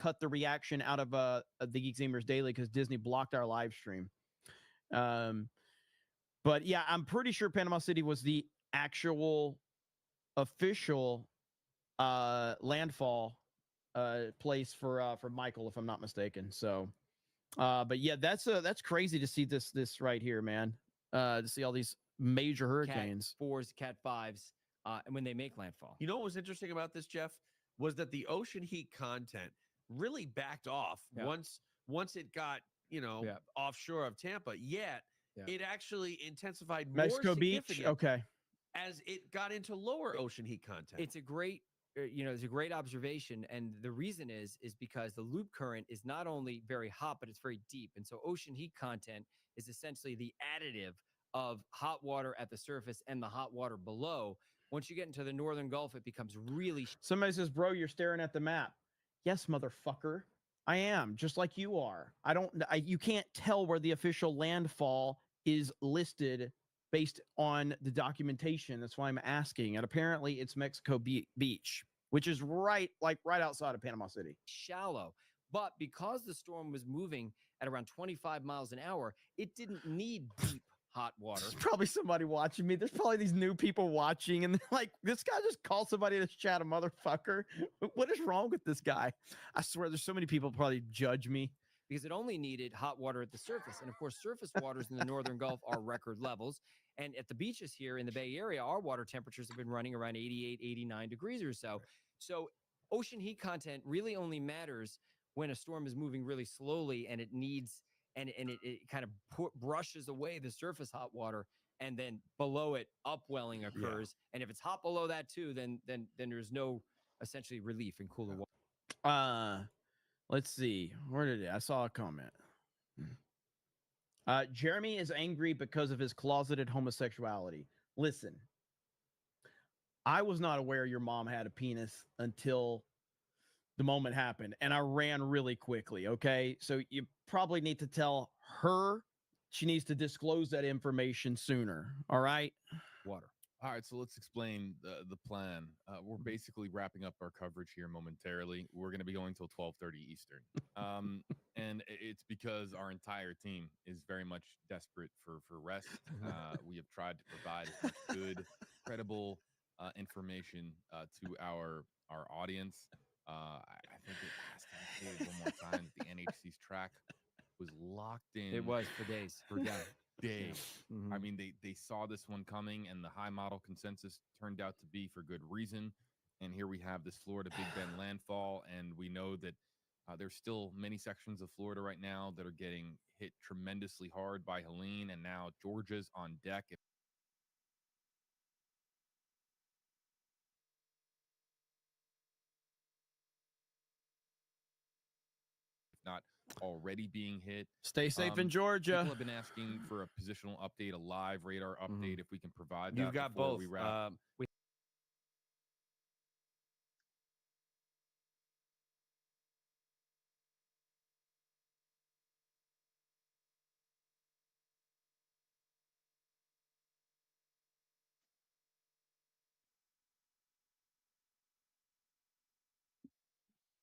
cut the reaction out of the Geek Gamers Daily because Disney blocked our live stream. But yeah, I'm pretty sure Panama City was the actual official landfall place for Michael, if I'm not mistaken. So, but yeah, that's crazy to see this right here, man. To see all these major hurricanes, Cat 4s, Cat 5s, and when they make landfall. You know what was interesting about this, Jeff, was that the ocean heat content really backed off once it got offshore of Tampa. Yet it actually intensified Mexico Beach. Okay, as it got into lower ocean heat content. It's a great it's a great observation, and the reason is because the loop current is not only very hot, but it's very deep, and so ocean heat content is essentially the additive of hot water at the surface and the hot water below. Once you get into the northern Gulf, it becomes really. Somebody says, "Bro, you're staring at the map." Yes, motherfucker, I am, just like you are. You can't tell where the official landfall is listed based on the documentation. That's why I'm asking. And apparently it's Mexico Beach, which is right outside of Panama City. Shallow. But because the storm was moving at around 25 miles an hour, it didn't need deep hot water. There's probably somebody watching me. There's probably these new people watching, and they're like, this guy just called somebody in this chat a motherfucker. What is wrong with this guy? I swear there's so many people probably judge me. Because it only needed hot water at the surface. And of course, surface waters in the northern Gulf are record levels. And at the beaches here in the Bay Area, our water temperatures have been running around 88, 89 degrees or so. So ocean heat content really only matters when a storm is moving really slowly and it needs, and it kind of brushes away the surface hot water, and then below it upwelling occurs. Yeah. And if it's hot below that too, then there's no essentially relief in cooler water. Let's see. Where did I saw a comment. Jeremy is angry because of his closeted homosexuality. Listen, I was not aware your mom had a penis until the moment happened, and I ran really quickly. Okay, so you probably need to tell her she needs to disclose that information sooner. All right. Water. All right, so let's explain the plan. We're basically wrapping up our coverage here momentarily. We're going to be going till 12:30 Eastern. And it's because our entire team is very much desperate for rest. We have tried to provide as much good, credible information to our audience. I think it has to be cleared one more time that the NHC's track was locked in. It was for days. Day. I mean, they saw this one coming, and the high model consensus turned out to be for good reason. And here we have this Florida Big Bend landfall, and we know that there's still many sections of Florida right now that are getting hit tremendously hard by Helene, and now Georgia's on deck. If not already being hit. Stay safe in Georgia. People have been asking for a positional update, a live radar update, if we can provide that. You've got both. We wrap.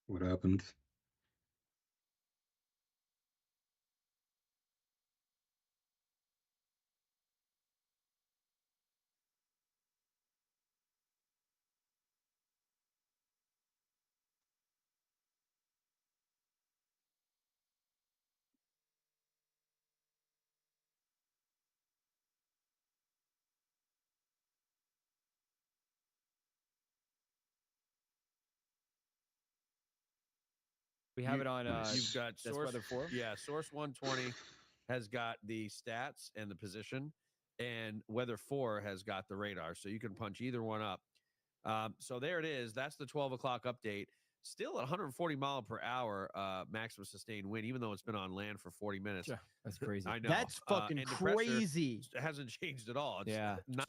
What happened? We have it on. You've got source Weather 4. Yeah, source 120 has got the stats and the position, and Weather 4 has got the radar. So you can punch either one up. So there it is. That's the 12 o'clock update. Still at 140 mile per hour maximum sustained wind, even though it's been on land for 40 minutes. Yeah, that's crazy. I know. That's fucking crazy. It hasn't changed at all. It's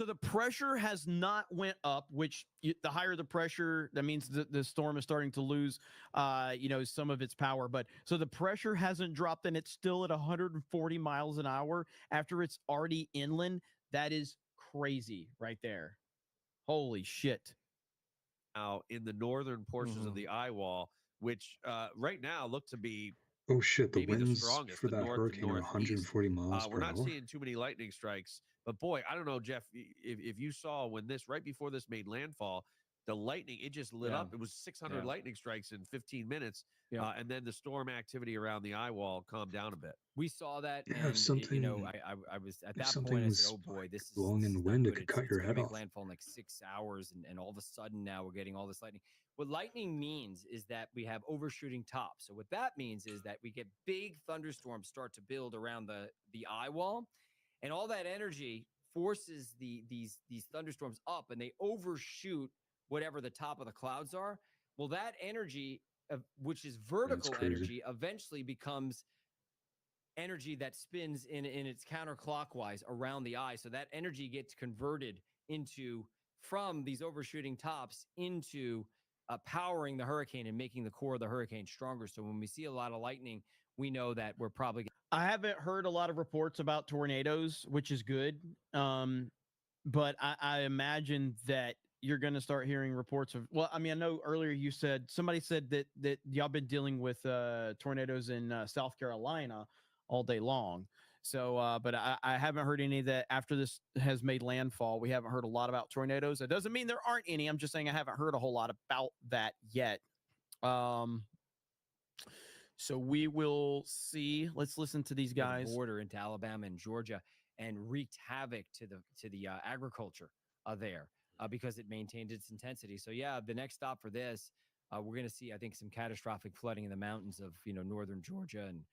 So the pressure has not went up, which the higher the pressure, that means the storm is starting to lose, some of its power. But so the pressure hasn't dropped, and it's still at 140 miles an hour after it's already inland. That is crazy right there. Holy shit. Now in the northern portions of the eye wall, which right now look to be Oh shit, the maybe the winds strongest, for the that north and hurricane are northeast. 140 miles We're per not hour. seeing too many lightning strikes, but boy, I don't know, Jeff, if you saw when this right before this made landfall, the lightning, it just lit Yeah. up. It was 600 Yeah. lightning strikes in 15 minutes. Yeah. And then the storm activity around the eye wall calmed down a bit. We saw that, Yeah, if and something I was at if that something point. I said, was "Oh boy, like this is blowing in the not wind, it good. could cut It's your going to head make off. landfall in like 6 hours, and all of a sudden now we're getting all this lightning." What lightning means is that we have overshooting tops. So what that means is that we get big thunderstorms start to build around the eye wall, and all that energy forces these thunderstorms up, and they overshoot whatever the top of the clouds are. Well, that energy, which is vertical crazy. energy, eventually becomes energy that spins in its counterclockwise around the eye. So that energy gets converted into from these overshooting tops into powering the hurricane and making the core of the hurricane stronger. So when we see a lot of lightning, we know that we're probably I haven't heard a lot of reports about tornadoes, which is good. But I imagine that you're going to start hearing reports of. Well, I mean, I know earlier you said somebody said that y'all been dealing with tornadoes in South Carolina all day long. So, but I haven't heard any of that after this has made landfall. We haven't heard a lot about tornadoes. That doesn't mean there aren't any. I'm just saying I haven't heard a whole lot about that yet. So we will see. Let's listen to these guys. the border into Alabama and Georgia and wreaked havoc to the agriculture there because it maintained its intensity. So yeah, the next stop for this, we're going to see, I think, some catastrophic flooding in the mountains of northern Georgia and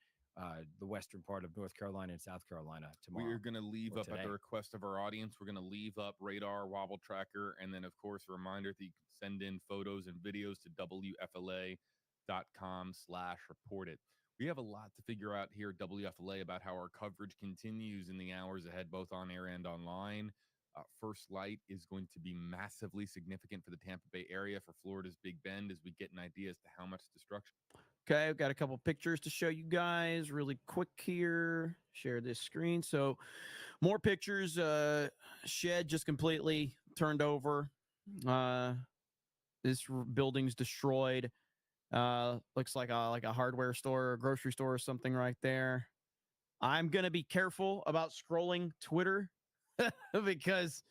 the western part of North Carolina and South Carolina tomorrow. We're going to leave up today. at the request of our audience. We're going to leave up radar, wobble tracker, and then, of course, a reminder that you can send in photos and videos to WFLA.com/report it. We have a lot to figure out here at WFLA about how our coverage continues in the hours ahead, both on air and online. First light is going to be massively significant for the Tampa Bay area, for Florida's Big Bend, as we get an idea as to how much destruction. Okay, I've got a couple pictures to show you guys really quick here. Share this screen. So more pictures. Shed just completely turned over. This building's destroyed. Looks like a hardware store or grocery store or something right there. I'm going to be careful about scrolling Twitter because,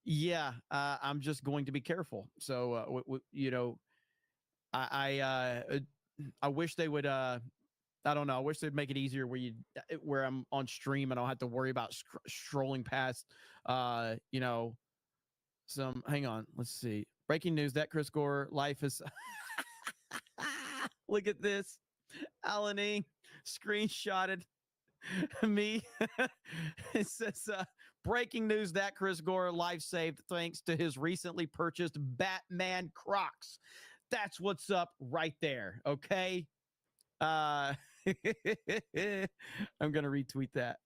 yeah, I'm just going to be careful. So, I wish they would, I don't know. I wish they'd make it easier where I'm on stream and I don't have to worry about strolling past, hang on, let's see. Breaking news that Chris Gore life is, look at this. Alan E. screenshotted me. It says, breaking news that Chris Gore life saved thanks to his recently purchased Batman Crocs. That's what's up right there. Okay. I'm going to retweet that.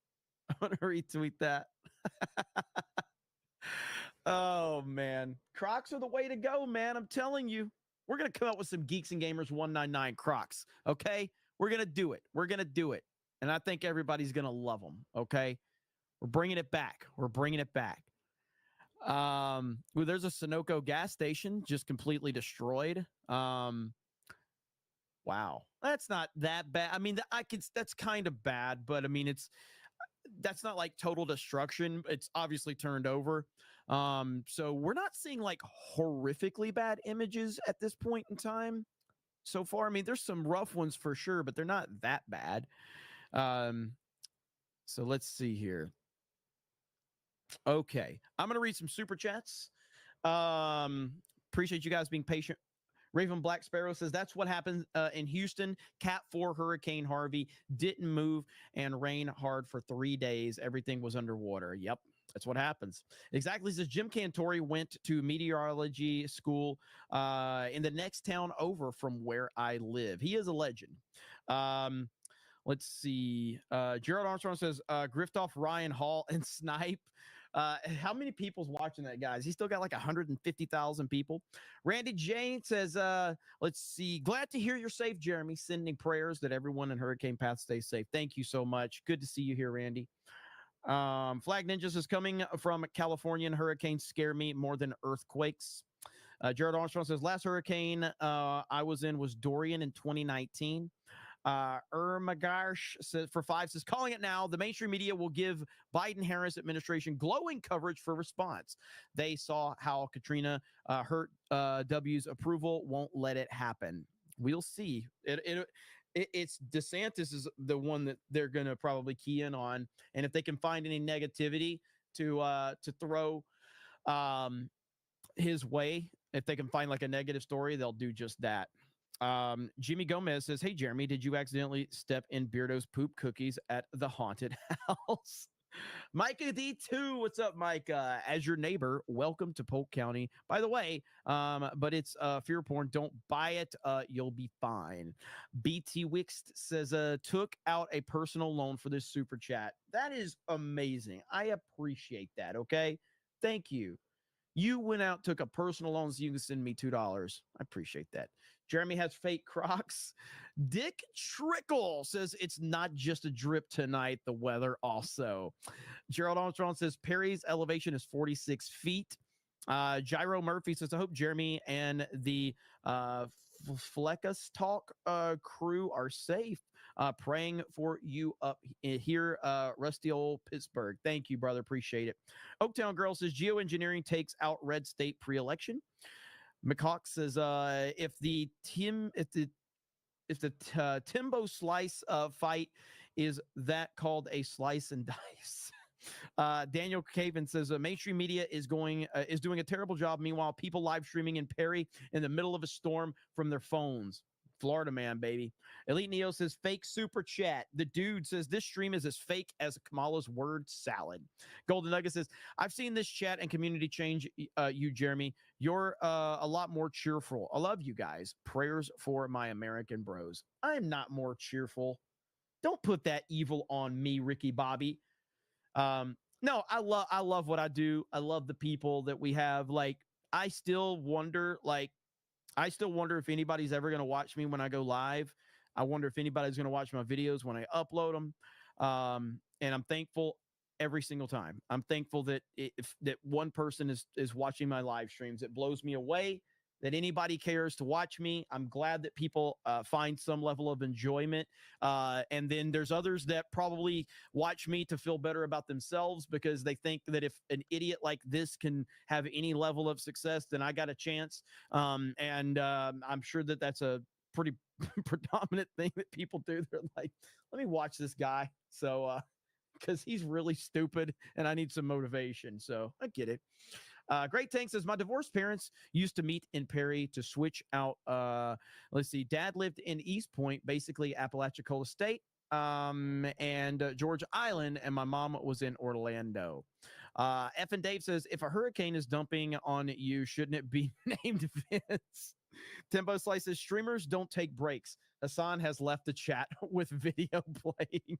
I'm going to retweet that. Oh, man. Crocs are the way to go, man. I'm telling you. We're going to come up with some Geeks and Gamers 199 Crocs. Okay. We're going to do it. We're going to do it. And I think everybody's going to love them. Okay. We're bringing it back. We're bringing it back. Well, there's a Sunoco gas station just completely destroyed. Wow. That's not that bad. I mean, that's kind of bad, but I mean, that's not like total destruction. It's obviously turned over. So we're not seeing like horrifically bad images at this point in time so far. I mean, there's some rough ones for sure, but they're not that bad. So let's see here. Okay. I'm going to read some super chats. Appreciate you guys being patient. Raven Black Sparrow says that's what happened in Houston. Cat 4 Hurricane Harvey didn't move and rain hard for 3 days. Everything was underwater. Yep, that's what happens. Exactly. Says Jim Cantori went to meteorology school in the next town over from where I live. He is a legend. Let's see. Gerald Armstrong says grift off Ryan Hall and snipe. How many people's watching that, guys? He's still got like 150,000 people. Randy Jane says, let's see. Glad to hear you're safe, Jeremy. Sending prayers that everyone in Hurricane Path stays safe. Thank you so much. Good to see you here, Randy. Flag Ninjas is coming from California, and hurricanes scare me more than earthquakes. Jared Armstrong says last hurricane I was in was Dorian in 2019. Ermagarsh says for 5 says calling it now. The mainstream media will give Biden-Harris administration glowing coverage for response. They saw how Katrina hurt W's approval. Won't let it happen. We'll see. It's DeSantis is the one that they're going to probably key in on, and if they can find any negativity to throw his way, if they can find like a negative story, they'll do just that. Jimmy Gomez says, "Hey Jeremy, did you accidentally step in Beardo's poop cookies at the haunted house?" Micah D2, what's up, Micah? As your neighbor, welcome to Polk County. By the way, but it's fear porn. Don't buy it. You'll be fine. BT Wixt says, took out a personal loan for this super chat. That is amazing. I appreciate that. Okay. Thank you. You went out, took a personal loan so you can send me $2. I appreciate that. Jeremy has fake Crocs. Dick Trickle says it's not just a drip tonight, the weather also. Gerald Armstrong says Perry's elevation is 46 feet. Gyro Murphy says, I hope Jeremy and the Fleckus Talk crew are safe. Praying for you up here, rusty old Pittsburgh. Thank you, brother. Appreciate it. Oaktown Girl says geoengineering takes out red state pre-election. McHawk says if the Timbo Slice fight is that called a slice and dice. Daniel Caven says mainstream media is doing a terrible job. Meanwhile, people live streaming in Perry in the middle of a storm from their phones. Florida man, baby. Elite Neo says fake super chat. The dude says this stream is as fake as Kamala's word salad. Golden Nugget says I've seen this chat and community change you, Jeremy. You're a lot more cheerful. I love you guys. Prayers for my American bros. I'm not more cheerful. Don't put that evil on me, Ricky Bobby. No, I love what I do. I love the people that we have. Like, I still wonder if anybody's ever going to watch me when I go live. I wonder if anybody's going to watch my videos when I upload them. And I'm thankful every single time. I'm thankful that that one person is watching my live streams. It blows me away that anybody cares to watch me. I'm glad that people find some level of enjoyment. And then there's others that probably watch me to feel better about themselves because they think that if an idiot like this can have any level of success, then I got a chance. And I'm sure that that's a pretty predominant thing that people do. They're like, let me watch this guy. So, because he's really stupid and I need some motivation. So I get it. Great Tank says, my divorced parents used to meet in Perry to switch out. Let's see. Dad lived in East Point, basically Apalachicola State, and George Island, and my mom was in Orlando. F and Dave says, if a hurricane is dumping on you, shouldn't it be named Vince? Timbo Slice says, streamers don't take breaks. Hassan has left the chat with video playing.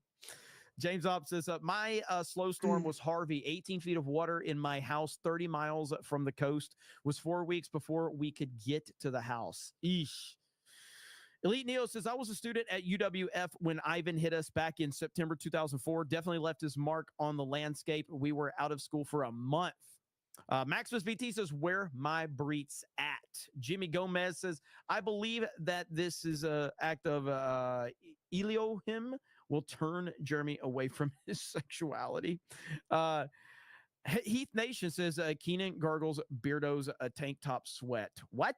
James Opp says, my slow storm was Harvey, 18 feet of water in my house, 30 miles from the coast, was 4 weeks before we could get to the house. Eesh. Elite Neo says, I was a student at UWF when Ivan hit us back in September 2004. Definitely left his mark on the landscape. We were out of school for a month. Maximus VT says, where my breets at? Jimmy Gomez says, I believe that this is an act of Elohim will turn Jeremy away from his sexuality. Heath Nation says, Keenan gargles Beardo's tank top sweat. What?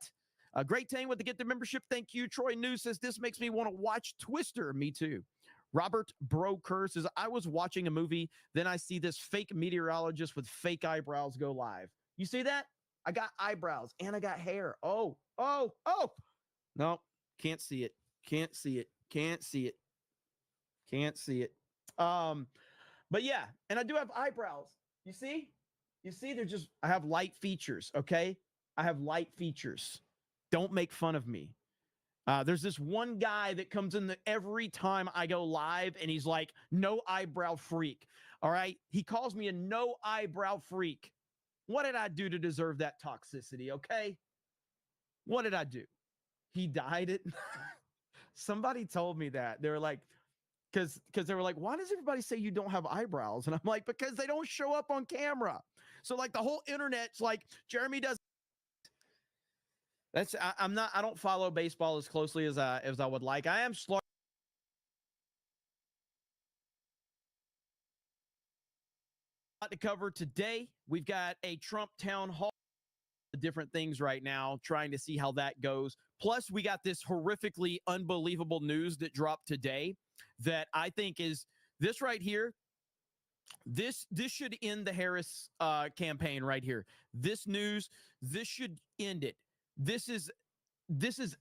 Great Tang with the get the membership. Thank you. Troy News says, this makes me want to watch Twister. Me too. Robert Broker says, I was watching a movie, then I see this fake meteorologist with fake eyebrows go live. You see that? I got eyebrows and I got hair. Oh. No, can't see it. Can't see it. Can't see it. Can't see it. But yeah, and I do have eyebrows. You see? They're just, I have light features, okay? I have light features. Don't make fun of me. There's this one guy that comes in every time I go live, and he's like, no eyebrow freak. All right? He calls me a no eyebrow freak. What did I do to deserve that toxicity, okay? What did I do? He dyed it. Somebody told me that. They were like, because they were like, why does everybody say you don't have eyebrows? And I'm like, because they don't show up on camera. So like the whole internet's like, Jeremy does. I'm not. I don't follow baseball as closely as I would like. I am slow to cover today. We've got a Trump town hall, different things right now, trying to see how that goes. Plus, we got this horrifically unbelievable news that dropped today that I think is this right here. This should end the Harris campaign right here. This news, this should end it. This is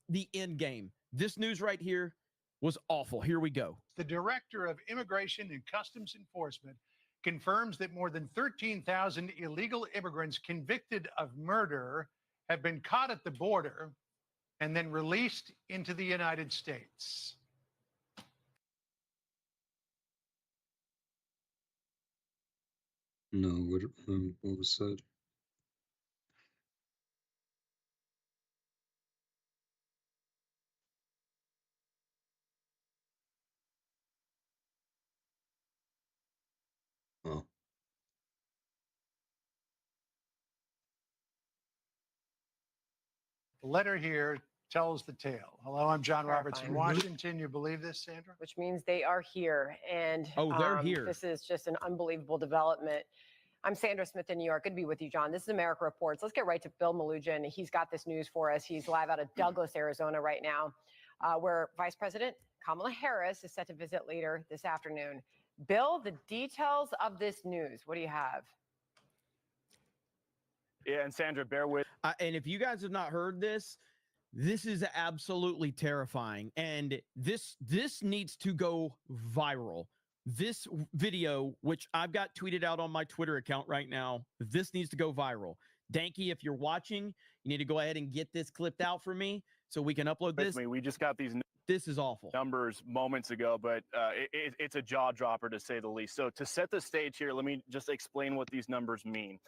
the end game. This news right here was awful. Here we go. The Director of Immigration and Customs Enforcement confirms that more than 13,000 illegal immigrants convicted of murder have been caught at the border and then released into the United States. No, what was said? Oh, The letter here tells the tale. Hello, I'm John Roberts in Terrifying. Washington. You believe this, Sandra? Which means they are here. And Oh, they're here. This is just an unbelievable development. I'm Sandra Smith in New York. Good to be with you, John. This is America Reports. Let's get right to Bill Malugin. He's got this news for us. He's live out of Douglas, Arizona right now, where Vice President Kamala Harris is set to visit later this afternoon. Bill, the details of this news, what do you have? Yeah, and Sandra, bear with. And if you guys have not heard this, this is absolutely terrifying. And this needs to go viral. This video, which I've got tweeted out on my Twitter account right now, this needs to go viral. Danky, if you're watching, you need to go ahead and get this clipped out for me so we can upload this. We just got these This is awful. numbers moments ago, but it's a jaw dropper to say the least. So to set the stage here, let me just explain what these numbers mean.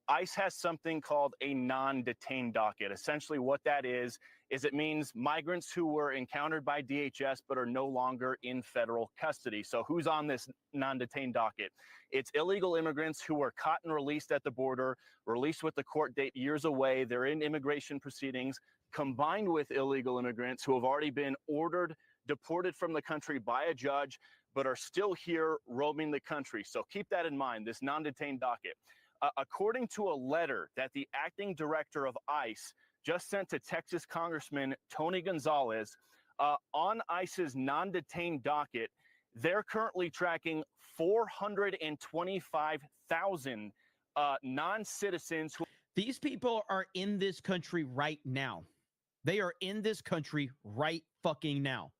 ICE has something called a non-detained docket. Essentially what that is it means migrants who were encountered by DHS but are no longer in federal custody. So who's on this non-detained docket? It's illegal immigrants who were caught and released at the border, released with the court date years away. They're in immigration proceedings, combined with illegal immigrants who have already been ordered, deported from the country by a judge, but are still here roaming the country. So keep that in mind, this non-detained docket. According to a letter that the acting director of ICE just sent to Texas Congressman Tony Gonzalez, on ICE's non-detained docket, they're currently tracking 425,000 non-citizens who. These people are in this country right now. They are in this country right fucking now.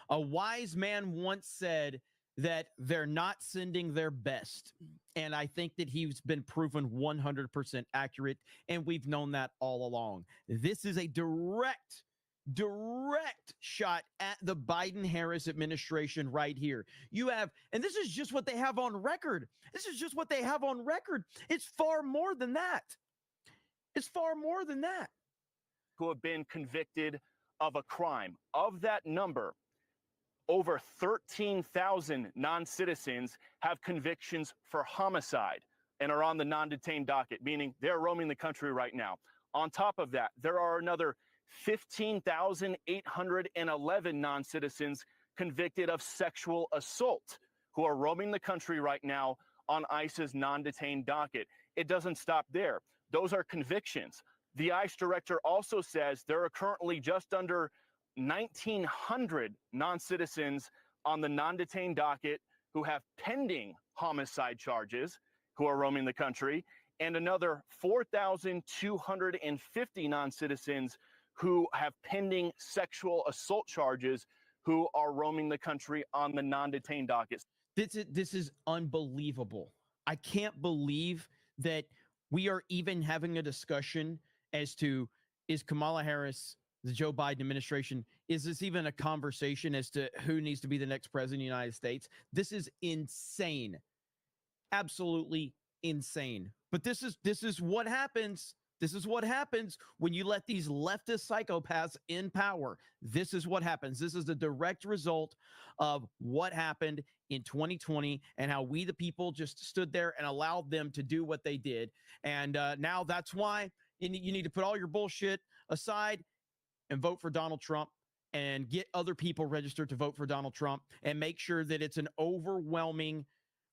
A wise man once said that they're not sending their best. And I think that he's been proven 100% accurate. And we've known that all along. This is a direct shot at the Biden-Harris administration right here. You have, and this is just what they have on record. This is just what they have on record. It's far more than that. It's far more than that. Who have been convicted of a crime. Of that number, over 13,000 non-citizens have convictions for homicide and are on the non-detained docket, meaning they're roaming the country right now. On top of that, there are another 15,811 non-citizens convicted of sexual assault who are roaming the country right now on ICE's non-detained docket. It doesn't stop there. Those are convictions. The ICE director also says there are currently just under 1,900 non-citizens on the non-detained docket who have pending homicide charges who are roaming the country, and another 4,250 non-citizens who have pending sexual assault charges who are roaming the country on the non-detained docket. This is unbelievable. I can't believe that we are even having a discussion as to, is Kamala Harris, the Joe Biden administration, is this even a conversation as to who needs to be the next president of the United States? This is insane. Absolutely insane. But this is what happens. This is what happens when you let these leftist psychopaths in power. This is what happens. This is the direct result of what happened in 2020 and how we, the people, just stood there and allowed them to do what they did. And now that's why you need to put all your bullshit aside and vote for Donald Trump and get other people registered to vote for Donald Trump and make sure that it's an overwhelming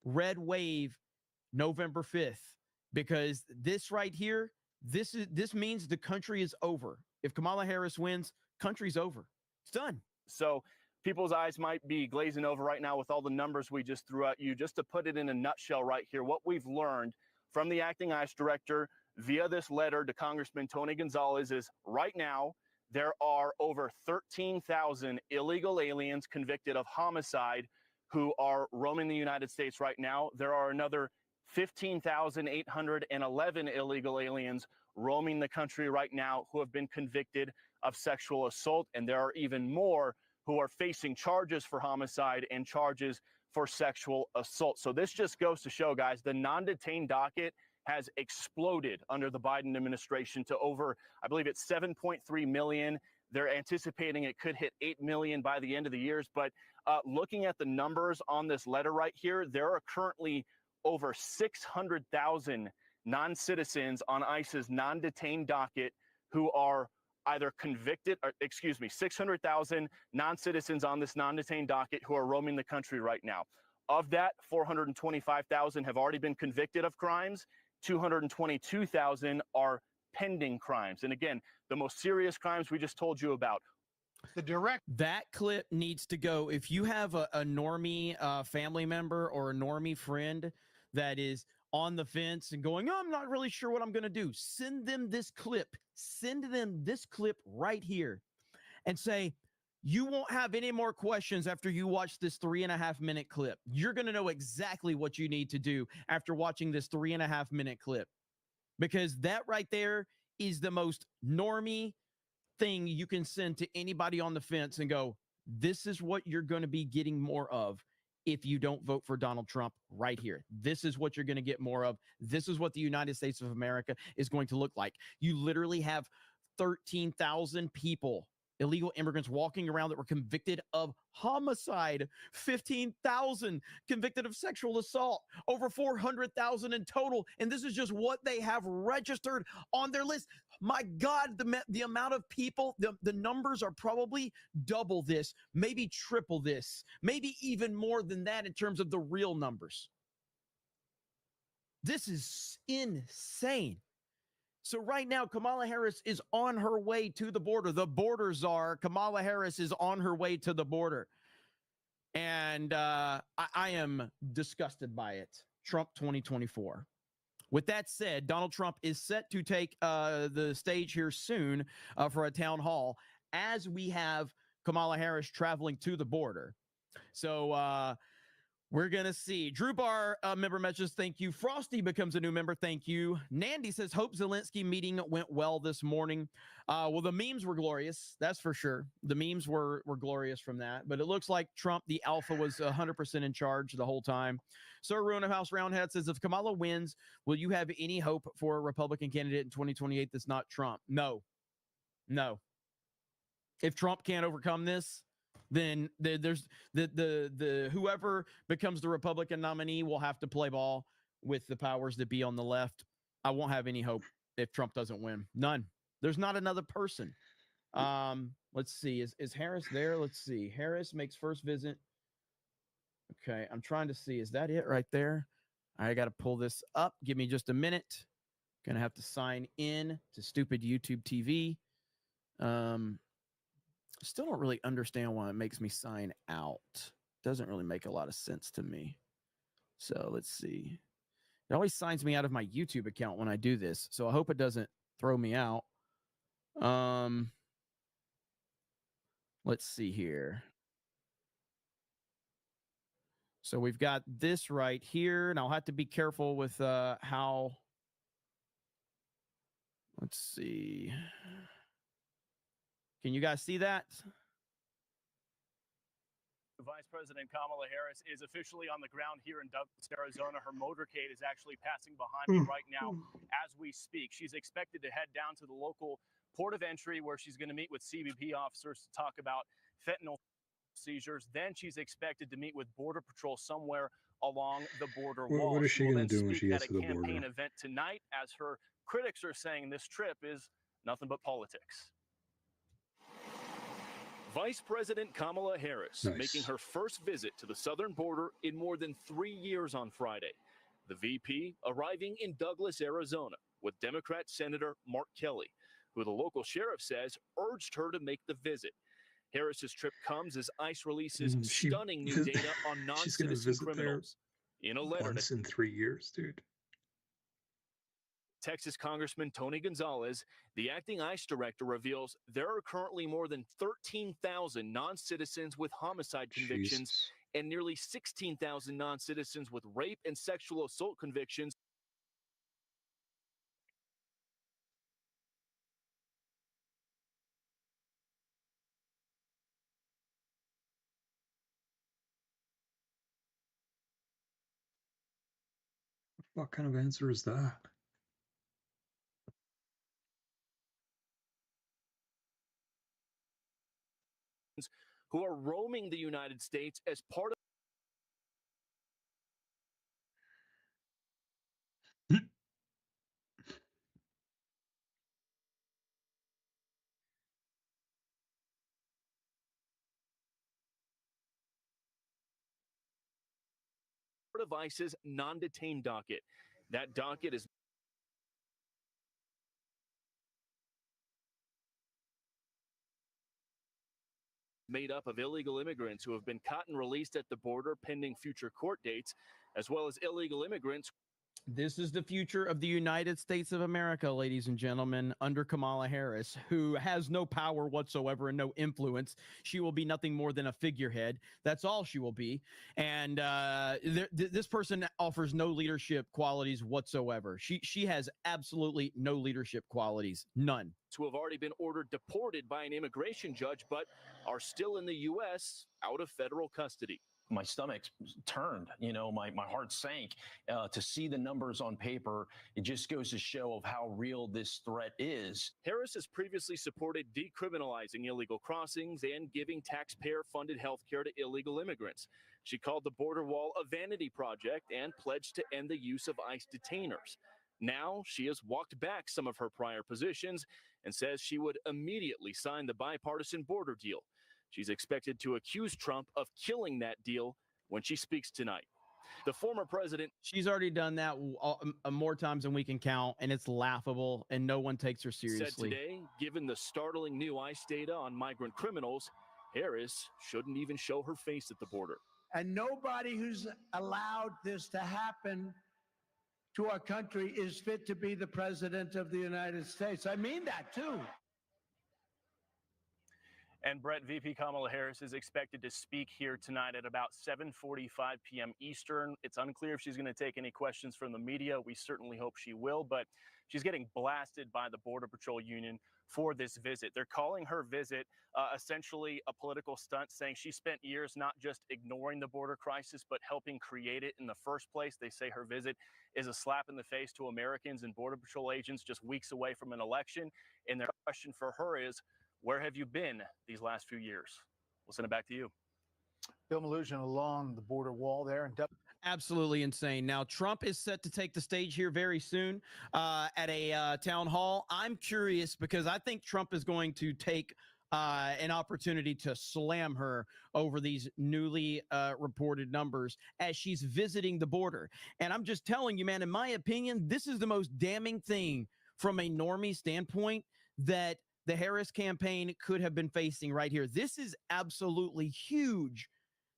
red wave November 5th, because this right here, this means the country is over. If Kamala Harris wins, country's over. It's done. So people's eyes might be glazing over right now with all the numbers we just threw at you. Just to put it in a nutshell right here, what we've learned from the acting ICE director via this letter to Congressman Tony Gonzalez is right now there are over 13,000 illegal aliens convicted of homicide who are roaming the United States right now. There are another 15,811 illegal aliens roaming the country right now who have been convicted of sexual assault. And there are even more who are facing charges for homicide and charges for sexual assault. So this just goes to show, guys, the non-detained docket has exploded under the Biden administration to over, I believe it's 7.3 million. They're anticipating it could hit 8 million by the end of the year. But looking at the numbers on this letter right here, there are currently over 600,000 non-citizens on ICE's non-detained docket who are either convicted, or 600,000 non-citizens on this non-detained docket who are roaming the country right now. Of that, 425,000 have already been convicted of crimes. 222,000 are pending crimes. And again, the most serious crimes we just told you about. That clip needs to go. If you have a normie family member or a normie friend that is on the fence and going, oh, I'm not really sure what I'm going to do, send them this clip. Send them this clip right here and say, you won't have any more questions after you watch this 3.5-minute clip. You're going to know exactly what you need to do after watching this 3.5-minute clip, because that right there is the most normie thing you can send to anybody on the fence and go, this is what you're going to be getting more of if you don't vote for Donald Trump right here. This is what you're going to get more of. This is what the United States of America is going to look like. You literally have 13,000 people, illegal immigrants, walking around that were convicted of homicide, 15,000 convicted of sexual assault, over 400,000 in total. And this is just what they have registered on their list. My God, the amount of people, the numbers are probably double this, maybe triple this, maybe even more than that in terms of the real numbers. This is insane. So right now, Kamala Harris is on her way to the border. The border czar, Kamala Harris, is on her way to the border. And I am disgusted by it. Trump 2024. With that said, Donald Trump is set to take the stage here soon for a town hall as we have Kamala Harris traveling to the border. So we're going to see. Drew Barr, member messages, thank you. Frosty becomes a new member, thank you. Nandy says, hope Zelensky meeting went well this morning. Well, the memes were glorious, that's for sure. The memes were glorious from that. But it looks like Trump, the alpha, was 100% in charge the whole time. Sir Ruin House Roundhead says, if Kamala wins, will you have any hope for a Republican candidate in 2028 that's not Trump? No. No. If Trump can't overcome this, then there's the whoever becomes the Republican nominee will have to play ball with the powers that be on the left. I won't have any hope if Trump doesn't win. None. There's not another person. Let's see. Is Harris there? Let's see. Harris makes first visit. Okay, I'm trying to see. Is that it right there? I got to pull this up. Give me just a minute. Gonna have to sign in to stupid YouTube TV. Still don't really understand why it makes me sign out. Doesn't really make a lot of sense to me. So let's see. It always signs me out of my YouTube account when I do this. So I hope it doesn't throw me out. Let's see here. So we've got this right here, and I'll have to be careful with how. Let's see. Can you guys see that? Vice President Kamala Harris is officially on the ground here in Douglas, Arizona. Her motorcade is actually passing behind me right now as we speak. She's expected to head down to the local port of entry where she's going to meet with CBP officers to talk about fentanyl seizures. Then she's expected to meet with Border Patrol somewhere along the border wall. What is she going to do when she at gets a to the border? campaign event tonight, as her critics are saying this trip is nothing but politics. Vice President Kamala Harris making her first visit to the southern border in more than 3 years on Friday. The VP arriving in Douglas, Arizona, with Democrat Senator Mark Kelly, who the local sheriff says urged her to make the visit. Harris's trip comes as ICE releases stunning new data on non-citizen criminals. In a letter once in 3 years, dude. Texas Congressman Tony Gonzalez, the acting ICE director, reveals there are currently more than 13,000 non-citizens with homicide convictions and nearly 16,000 non-citizens with rape and sexual assault convictions. What kind of answer is that? Who are roaming the United States as part of ICE's non-detained docket. That docket is made up of illegal immigrants who have been caught and released at the border pending future court dates, as well as illegal immigrants. This is the future of the United States of America, ladies and gentlemen, under Kamala Harris, who has no power whatsoever and no influence. She will be nothing more than a figurehead. That's all she will be. And this person offers no leadership qualities whatsoever. She has absolutely no leadership qualities, none. Who have already been ordered deported by an immigration judge, but are still in the U.S. out of federal custody. My stomach turned, my heart sank to see the numbers on paper. It just goes to show of how real this threat is. Harris has previously supported decriminalizing illegal crossings and giving taxpayer-funded health care to illegal immigrants. She called the border wall a vanity project and pledged to end the use of ICE detainers. Now she has walked back some of her prior positions and says she would immediately sign the bipartisan border deal. She's expected to accuse Trump of killing that deal when she speaks tonight. The former president. She's already done that more times than we can count, and it's laughable, and no one takes her seriously. Said today, given the startling new ICE data on migrant criminals, Harris shouldn't even show her face at the border. And nobody who's allowed this to happen to our country is fit to be the president of the United States. I mean that, too. And Brett, VP Kamala Harris is expected to speak here tonight at about 7:45 p.m. Eastern. It's unclear if she's going to take any questions from the media. We certainly hope she will, but she's getting blasted by the Border Patrol Union for this visit. They're calling her visit essentially a political stunt, saying she spent years not just ignoring the border crisis, but helping create it in the first place. They say her visit is a slap in the face to Americans and Border Patrol agents just weeks away from an election. And their question for her is, where have you been these last few years? We'll send it back to you. Bill Malugin along the border wall there. And absolutely insane. Now, Trump is set to take the stage here very soon at a town hall. I'm curious because I think Trump is going to take an opportunity to slam her over these newly reported numbers as she's visiting the border. And I'm just telling you, man, in my opinion, this is the most damning thing from a normie standpoint that the Harris campaign could have been facing right here. This is absolutely huge.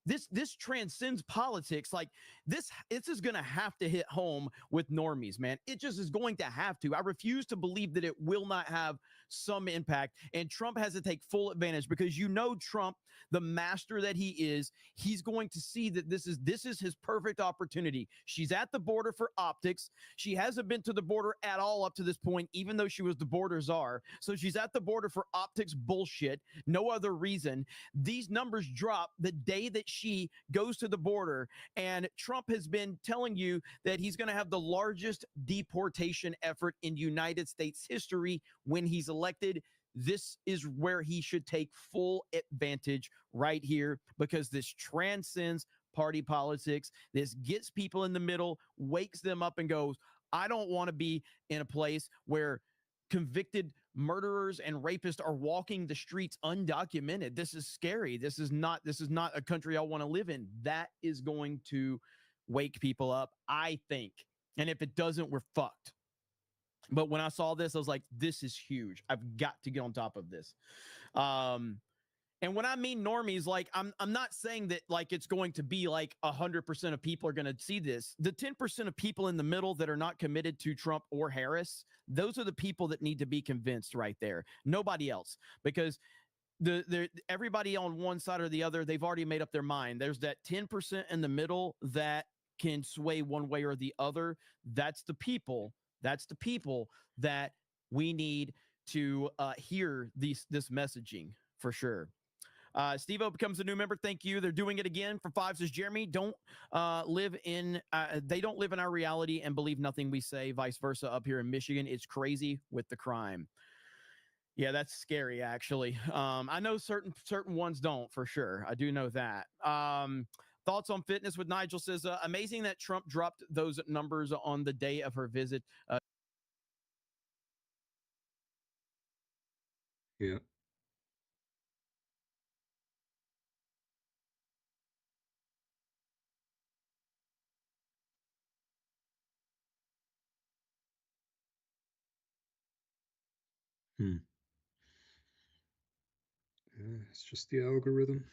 This transcends politics. Like this is going to have to hit home with normies, man. It just is going to have to. I refuse to believe that it will not have some impact. And Trump has to take full advantage because Trump, the master that he is, he's going to see that this is his perfect opportunity. She's at the border for optics. She hasn't been to the border at all up to this point, even though she was the border czar. So she's at the border for optics bullshit. No other reason. These numbers drop the day that she goes to the border, and Trump has been telling you that he's going to have the largest deportation effort in United States history when he's elected. This is where he should take full advantage right here because this transcends party politics. This gets people in the middle, wakes them up and goes, I don't want to be in a place where convicted murderers and rapists are walking the streets undocumented. This is scary. This is not a country I want to live in. That is going to wake people up, I think. And if it doesn't, we're fucked. But when I saw this, I was like, this is huge. I've got to get on top of this. And when I mean normies, like I'm not saying that like it's going to be like 100% of people are going to see this. The 10% of people in the middle that are not committed to Trump or Harris, those are the people that need to be convinced right there. Nobody else, because everybody on one side or the other, they've already made up their mind. There's that 10% in the middle that can sway one way or the other. That's the people. That's the people that we need to hear this messaging for sure. Steve-O becomes a new member. Thank you. They're doing it again for 5, says Jeremy. They don't live in our reality and believe nothing we say. Vice versa up here in Michigan. It's crazy with the crime. Yeah, that's scary, actually. I know certain ones don't, for sure. I do know that. Thoughts on fitness with Nigel says, amazing that Trump dropped those numbers on the day of her visit. Yeah. It's just the algorithm.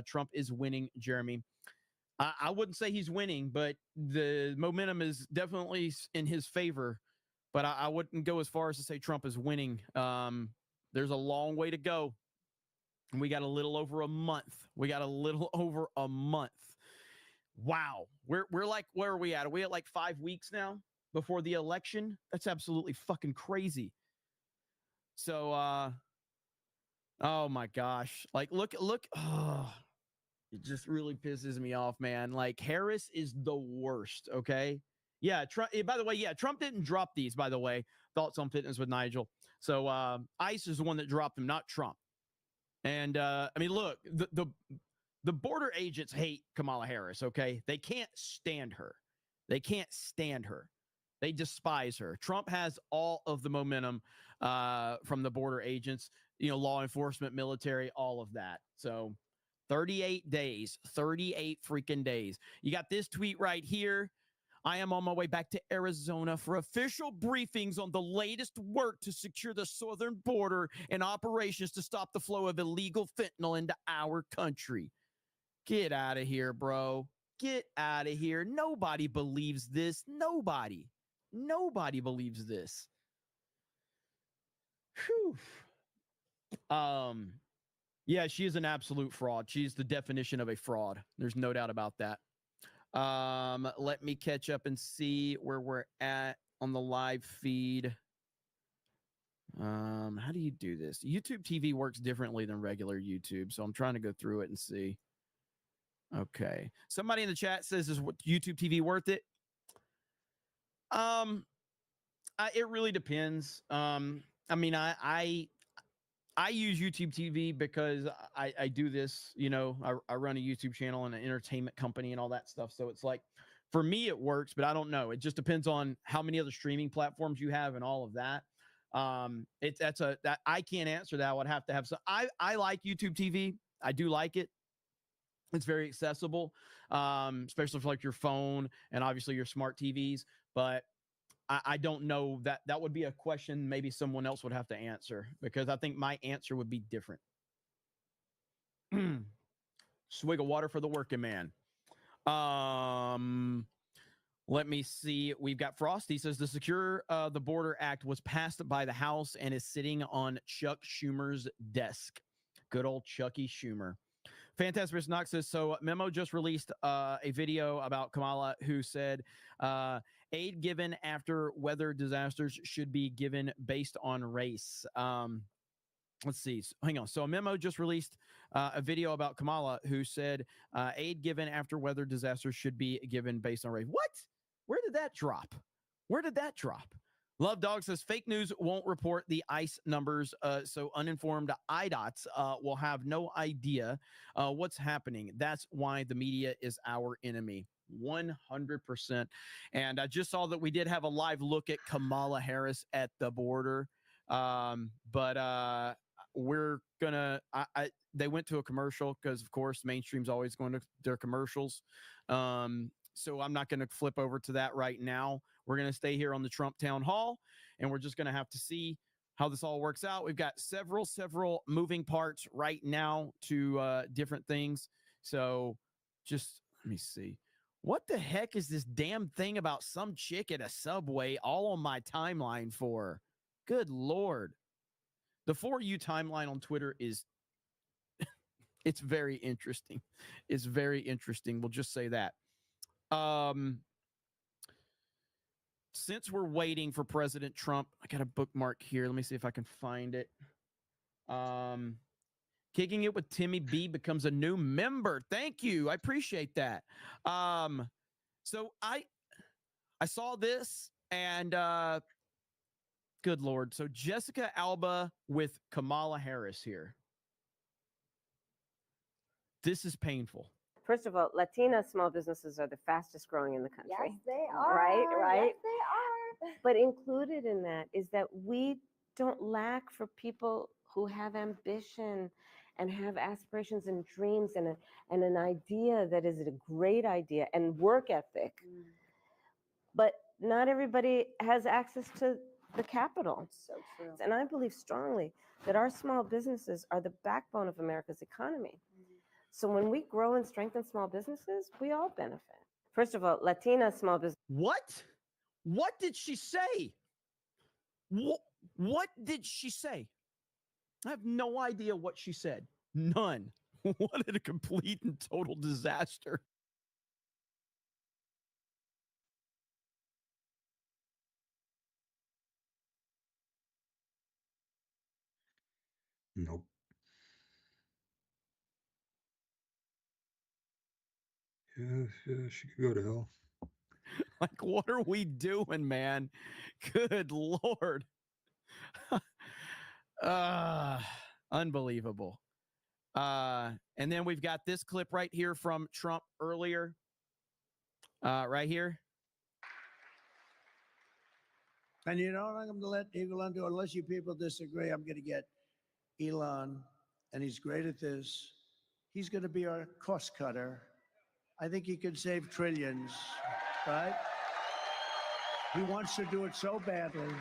Trump is winning, Jeremy. I wouldn't say he's winning, but the momentum is definitely in his favor. But I wouldn't go as far as to say Trump is winning. There's a long way to go. We got a little over a month. Wow. We're like, where are we at? Are we at like 5 weeks now before the election? That's absolutely fucking crazy. So oh my gosh. Like look, oh, it just really pisses me off, man. Like Harris is the worst, okay? Yeah, Trump, by the way, yeah, Trump didn't drop these, by the way. Thoughts on Fitness with Nigel. So ICE is the one that dropped them, not Trump. And I mean, look, the border agents hate Kamala Harris, okay? They can't stand her. They despise her. Trump has all of the momentum from the border agents, law enforcement, military, all of that. So 38 days, 38 freaking days. You got this tweet right here. I am on my way back to Arizona for official briefings on the latest work to secure the southern border and operations to stop the flow of illegal fentanyl into our country. Get out of here, bro. Get out of here. Nobody believes this. Nobody believes this. Whew. Yeah, she is an absolute fraud. She's the definition of a fraud. There's no doubt about that. Let me catch up and see where we're at on the live feed. How do you do this? YouTube TV works differently than regular YouTube, so I'm trying to go through it and see. Okay. Somebody in the chat says, is YouTube TV worth it? It really depends. I mean, I use YouTube TV because I do this, I run a YouTube channel and an entertainment company and all that stuff. So it's like, for me, it works, but I don't know. It just depends on how many other streaming platforms you have and all of that. That I can't answer that. I would have to have some. I like YouTube TV. I do like it. It's very accessible, especially for like your phone and obviously your smart TVs. But I don't know that would be a question maybe someone else would have to answer, because I think my answer would be different. Swig of water for the working man. Let me see. We've got Frosty says the Secure the Border Act was passed by the House and is sitting on Chuck Schumer's desk. Good old Chucky Schumer. Fantastic Knox says, so Memo just released a video about Kamala, who said aid given after weather disasters should be given based on race. Let's see. Hang on. So a Memo just released a video about Kamala, who said aid given after weather disasters should be given based on race. What? Where did that drop? Love Dog says fake news won't report the ICE numbers, so uninformed IDOTs will have no idea what's happening. That's why the media is our enemy. 100%. And I just saw that we did have a live look at Kamala Harris at the border, but we're gonna. They went to a commercial because, of course, mainstream's always going to their commercials. So I'm not going to flip over to that right now. We're going to stay here on the Trump town hall, and we're just going to have to see how this all works out. We've got several moving parts right now to different things. So just let me see. What the heck is this damn thing about some chick at a Subway all on my timeline for? Good Lord. The For You timeline on Twitter is it's very interesting. It's very interesting. We'll just say that. Since we're waiting for President Trump, I got a bookmark here. Let me see if I can find it. Kicking It with Timmy B becomes a new member. Thank you. I appreciate that. So I saw this and good Lord. So Jessica Alba with Kamala Harris here. This is painful. First of all, Latina small businesses are the fastest growing in the country. Yes, they are. Right? Yes, they are. But included in that is that we don't lack for people who have ambition and have aspirations and dreams and an idea that is a great idea and work ethic. But not everybody has access to the capital. It's so true. And I believe strongly that our small businesses are the backbone of America's economy. So when we grow and strengthen small businesses, we all benefit. First of all, Latina small business. What? What did she say? What did she say? I have no idea what she said. None. What a complete and total disaster. Nope. Yeah, she could go to hell. Like, what are we doing, man? Good Lord. Unbelievable. And then we've got this clip right here from Trump earlier. Right here. And you know what I'm going to let Elon do? Unless you people disagree, I'm going to get Elon, and he's great at this. He's going to be our cost cutter. I think he could save trillions, right? He wants to do it so badly.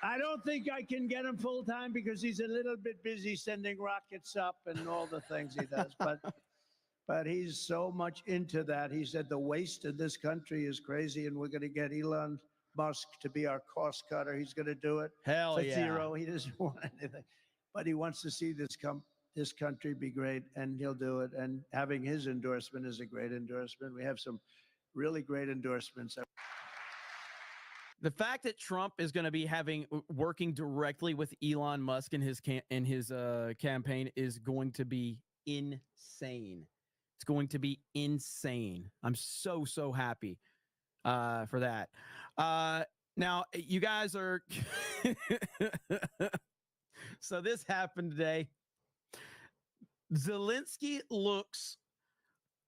I don't think I can get him full time because he's a little bit busy sending rockets up and all the things he does. But he's so much into that. He said the waste in this country is crazy, and we're going to get Elon Musk to be our cost cutter. He's going to do it. Hell for yeah. zero. He doesn't want anything, but he wants to see this country be great, and he'll do it. And having his endorsement is a great endorsement. We have some really great endorsements. The fact that Trump is going to be working directly with Elon Musk in his campaign is going to be insane. It's going to be insane. I'm so happy for that. Now you guys are so this happened today. Zelensky looks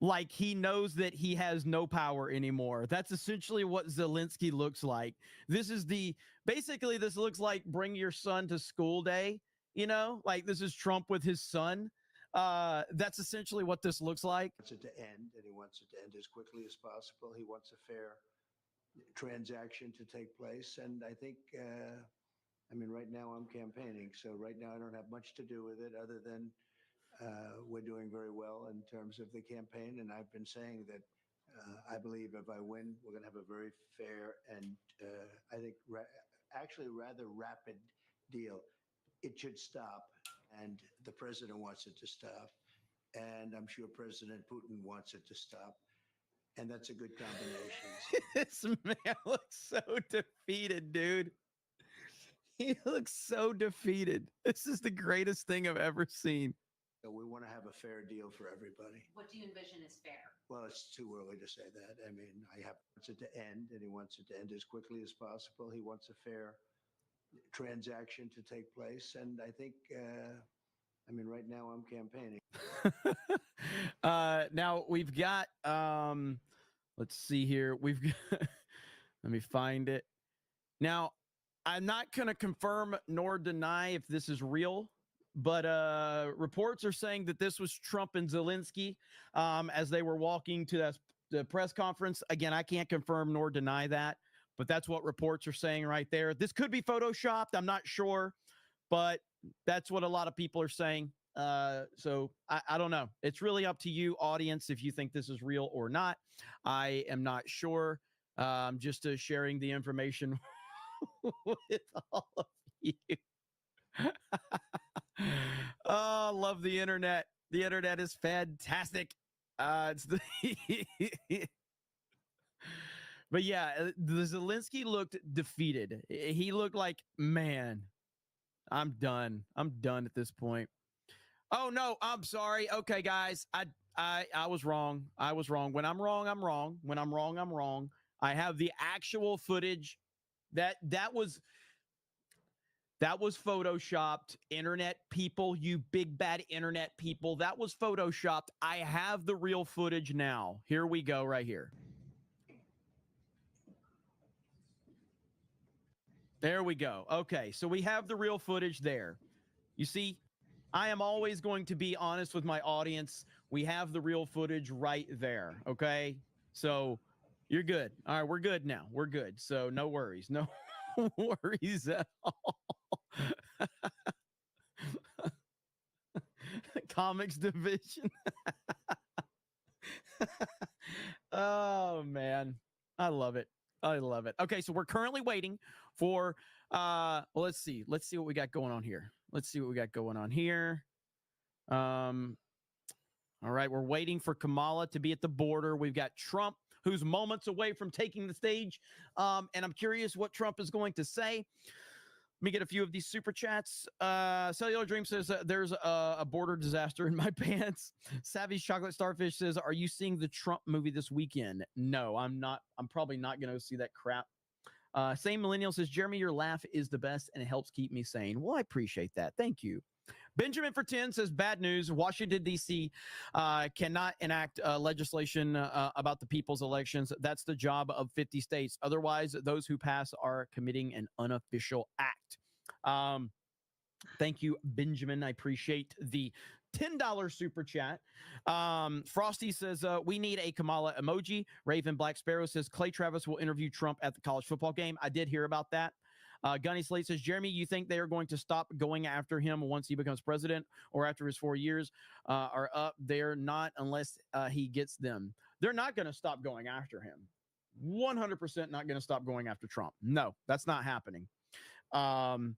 like he knows that he has no power anymore. That's essentially what Zelensky looks like. This looks like bring your son to school day, like this is Trump with his son. That's essentially what this looks like. He wants it to end, and he wants it to end as quickly as possible. He wants a fair transaction to take place. And I think, right now I'm campaigning. So right now I don't have much to do with it other than we're doing very well in terms of the campaign. And I've been saying that I believe if I win, we're going to have a very fair and I think actually rather rapid deal. It should stop. And the president wants it to stop. And I'm sure President Putin wants it to stop. And that's a good combination. This man looks so defeated, dude. He looks so defeated. This is the greatest thing I've ever seen. So we want to have a fair deal for everybody. What do you envision is fair? Well, it's too early to say that. I wants it to end, and he wants it to end as quickly as possible. He wants a fair transaction to take place. And I think, right now I'm campaigning. Now we've got, let's see here. We've got, let me find it. Now, I'm not going to confirm nor deny if this is real, but reports are saying that this was Trump and Zelensky as they were walking to the press conference. Again, I can't confirm nor deny that, but that's what reports are saying right there. This could be photoshopped. I'm not sure, but that's what a lot of people are saying. So I don't know. It's really up to you, audience, if you think this is real or not. I am not sure. Just sharing the information with all of you. Oh, I love the internet. The internet is fantastic. But yeah, the Zelensky looked defeated. He looked like, man, I'm done. I'm done at this point. Oh no, I'm sorry. Okay, guys, I was wrong. I was wrong. When I'm wrong, I'm wrong. When I'm wrong, I'm wrong. I have the actual footage. That was photoshopped. Internet people, you big bad internet people, that was photoshopped. I have the real footage now. Here we go, right here. There we go. Okay, so we have the real footage there. You see, I am always going to be honest with my audience. We have the real footage right there. Okay, so you're good. All right, we're good now. We're good. So no worries. No worries at all. Comics division. Oh man, I love it. I love it. Okay, so we're currently waiting for let's see what we got going on here. All right, we're waiting for Kamala to be at the border. We've got Trump, who's moments away from taking the stage. And I'm curious what Trump is going to say. Let me get a few of these super chats. Cellular Dream says there's a border disaster in my pants. Savage Chocolate Starfish says, are you seeing the Trump movie this weekend? No, I'm not. I'm probably not going to see that crap. Same Millennial says, Jeremy, your laugh is the best and it helps keep me sane. Well, I appreciate that. Thank you. Benjamin for 10 says, bad news. Washington, D.C. Cannot enact legislation about the people's elections. That's the job of 50 states. Otherwise, those who pass are committing an unofficial act. Thank you, Benjamin. I appreciate the $10 super chat. Frosty says, we need a Kamala emoji. Raven Black Sparrow says, Clay Travis will interview Trump at the college football game. I did hear about that. Gunny Slate says, Jeremy, you think they are going to stop going after him once he becomes president or after his 4 years are up? They're not unless he gets them. They're not going to stop going after him. 100% not going to stop going after Trump. No, that's not happening. No,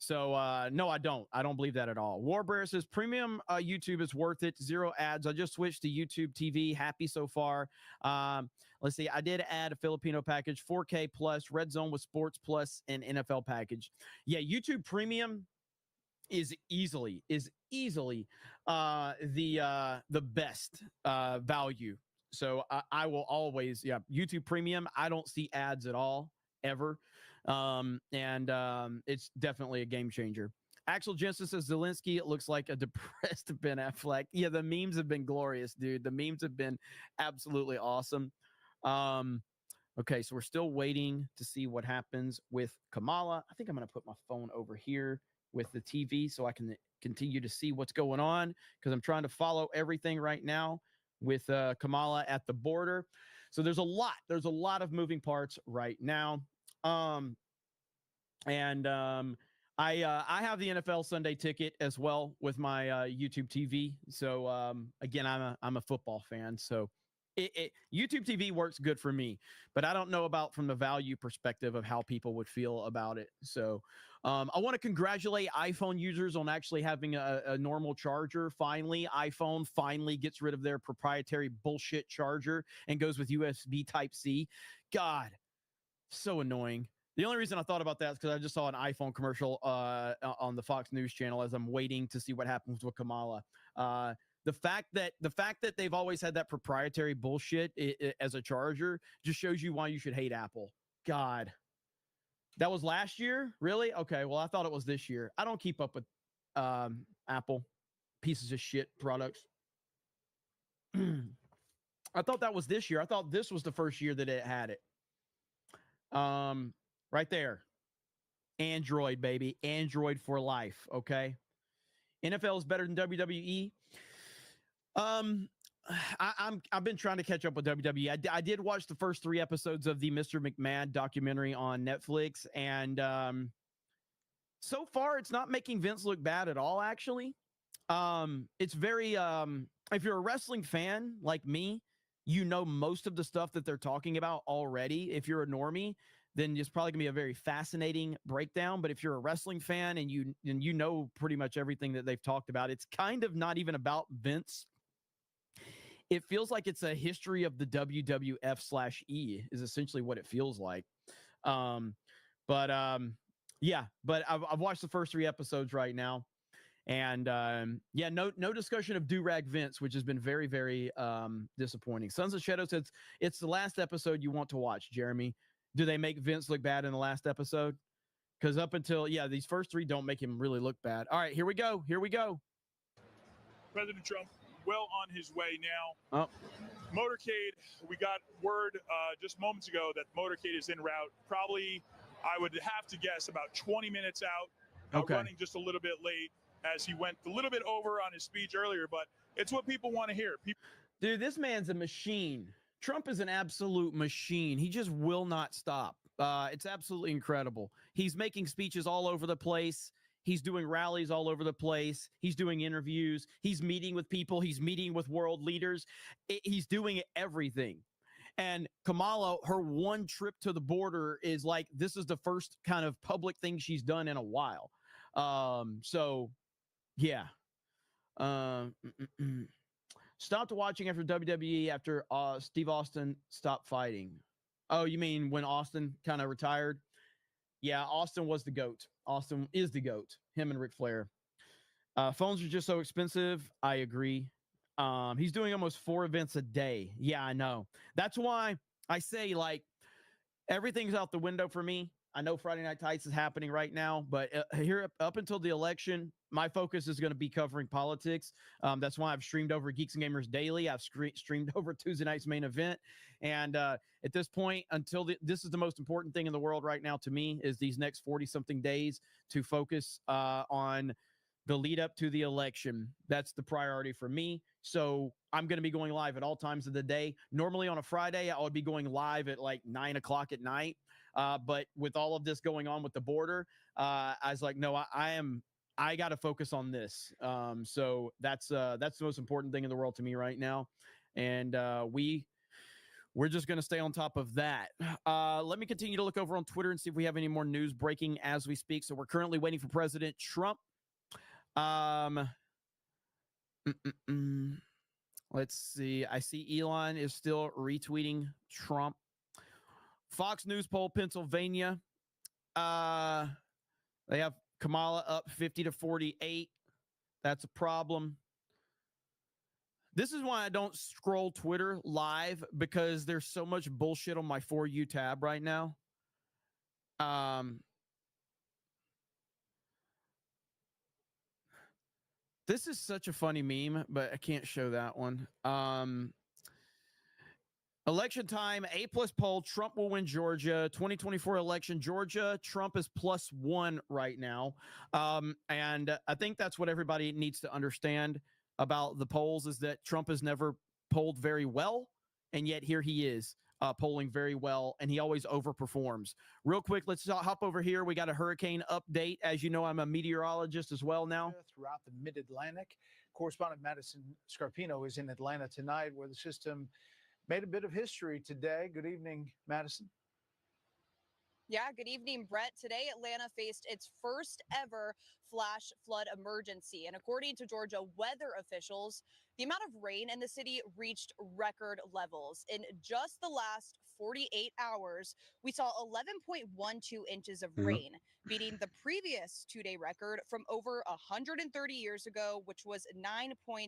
I don't. I don't believe that at all. Warbear says premium YouTube is worth it. 0 ads. I just switched to YouTube TV. Happy so far. Let's see. I did add a Filipino package, 4K plus, Red Zone with Sports Plus, and NFL package. Yeah, YouTube Premium is easily the best value. So I will always, YouTube Premium. I don't see ads at all ever. It's definitely a game changer. Axel Jensen says Zelensky, it looks like a depressed Ben Affleck. Yeah, the memes have been glorious, dude. The memes have been absolutely awesome. Okay, so we're still waiting to see what happens with Kamala. I think I'm going to put my phone over here with the TV so I can continue to see what's going on because I'm trying to follow everything right now with Kamala at the border. So there's a lot of moving parts right now. I have the NFL Sunday ticket as well with my YouTube TV. So again, I'm a football fan. So YouTube TV works good for me, but I don't know about from the value perspective of how people would feel about it. So I want to congratulate iPhone users on actually having a normal charger. Finally, iPhone finally gets rid of their proprietary bullshit charger and goes with USB Type-C. God, so annoying. The only reason I thought about that is because I just saw an iPhone commercial on the Fox News channel as I'm waiting to see what happens with Kamala. The fact that they've always had that proprietary bullshit as a charger just shows you why you should hate Apple. God, that was last year, really? Okay, well I thought it was this year. I don't keep up with Apple pieces of shit products. I thought that was this year. I thought this was the first year that it had it. Right there. Android, baby. Android for life. Okay. NFL is better than WWE. I've been trying to catch up with WWE. I did watch the first 3 episodes of the Mr. McMahon documentary on Netflix, and so far it's not making Vince look bad at all. Actually, it's very if you're a wrestling fan like me, you know most of the stuff that they're talking about already. If you're a normie, then it's probably gonna be a very fascinating breakdown. But if you're a wrestling fan and you know pretty much everything that they've talked about, it's kind of not even about Vince. It feels like it's a history of the WWF/E is essentially what it feels like. But I've watched the first 3 episodes right now. And no discussion of Do-Rag Vince, which has been very, very disappointing. Sons of Shadow says it's the last episode you want to watch, Jeremy. Do they make Vince look bad in the last episode? Because up until, these first 3 don't make him really look bad. All right, here we go. President Trump well on his way now. Oh. Motorcade, we got word just moments ago that motorcade is en route. Probably, I would have to guess, about 20 minutes out. Okay. Running just a little bit late as he went a little bit over on his speech earlier, but it's what people want to hear. Dude, this man's a machine. Trump is an absolute machine. He just will not stop. It's absolutely incredible. He's making speeches all over the place. He's doing rallies all over the place. He's doing interviews. He's meeting with people. He's meeting with world leaders. He's doing everything. And Kamala, her one trip to the border is like, this is the first kind of public thing she's done in a while. So, yeah. Stopped watching after WWE after Steve Austin stopped fighting. Oh, you mean when Austin kind of retired? Yeah, Austin was the GOAT. Austin is the GOAT. Him and Ric Flair. Phones are just so expensive. I agree. He's doing almost 4 events a day. Yeah, I know. That's why I say, like, everything's out the window for me. I know Friday Night Tights is happening right now, but here up until the election, my focus is going to be covering politics. That's why I've streamed over Geeks and Gamers Daily. I've streamed over Tuesday night's main event. And at this point, until this is the most important thing in the world right now to me, is these next 40-something days to focus on the lead up to the election. That's the priority for me. So I'm going to be going live at all times of the day. Normally on a Friday, I would be going live at like 9 o'clock at night. But with all of this going on with the border, I was like, no, I got to focus on this. So that's the most important thing in the world to me right now. And we're just going to stay on top of that. Let me continue to look over on Twitter and see if we have any more news breaking as we speak. So we're currently waiting for President Trump. Let's see. I see Elon is still retweeting Trump. Fox News poll, Pennsylvania. They have Kamala up 50-48. That's a problem. This is why I don't scroll Twitter live, because there's so much bullshit on my For You tab right now. This is such a funny meme, but I can't show that one. Election time, A+ poll, Trump will win Georgia. 2024 election, Georgia, Trump is +1 right now. And I think that's what everybody needs to understand about the polls, is that Trump has never polled very well, and yet here he is polling very well, and he always overperforms. Real quick, let's hop over here. We got a hurricane update. As you know, I'm a meteorologist as well now. Throughout the mid-Atlantic. Correspondent Madison Scarpino is in Atlanta tonight, where the system made a bit of history today. Good evening, Madison. Yeah, good evening, Brett. Today, Atlanta faced its first ever flash flood emergency. And according to Georgia weather officials, the amount of rain in the city reached record levels. In just the last 48 hours, we saw 11.12 inches of rain, beating the previous 2-day record from over 130 years ago, which was 9.59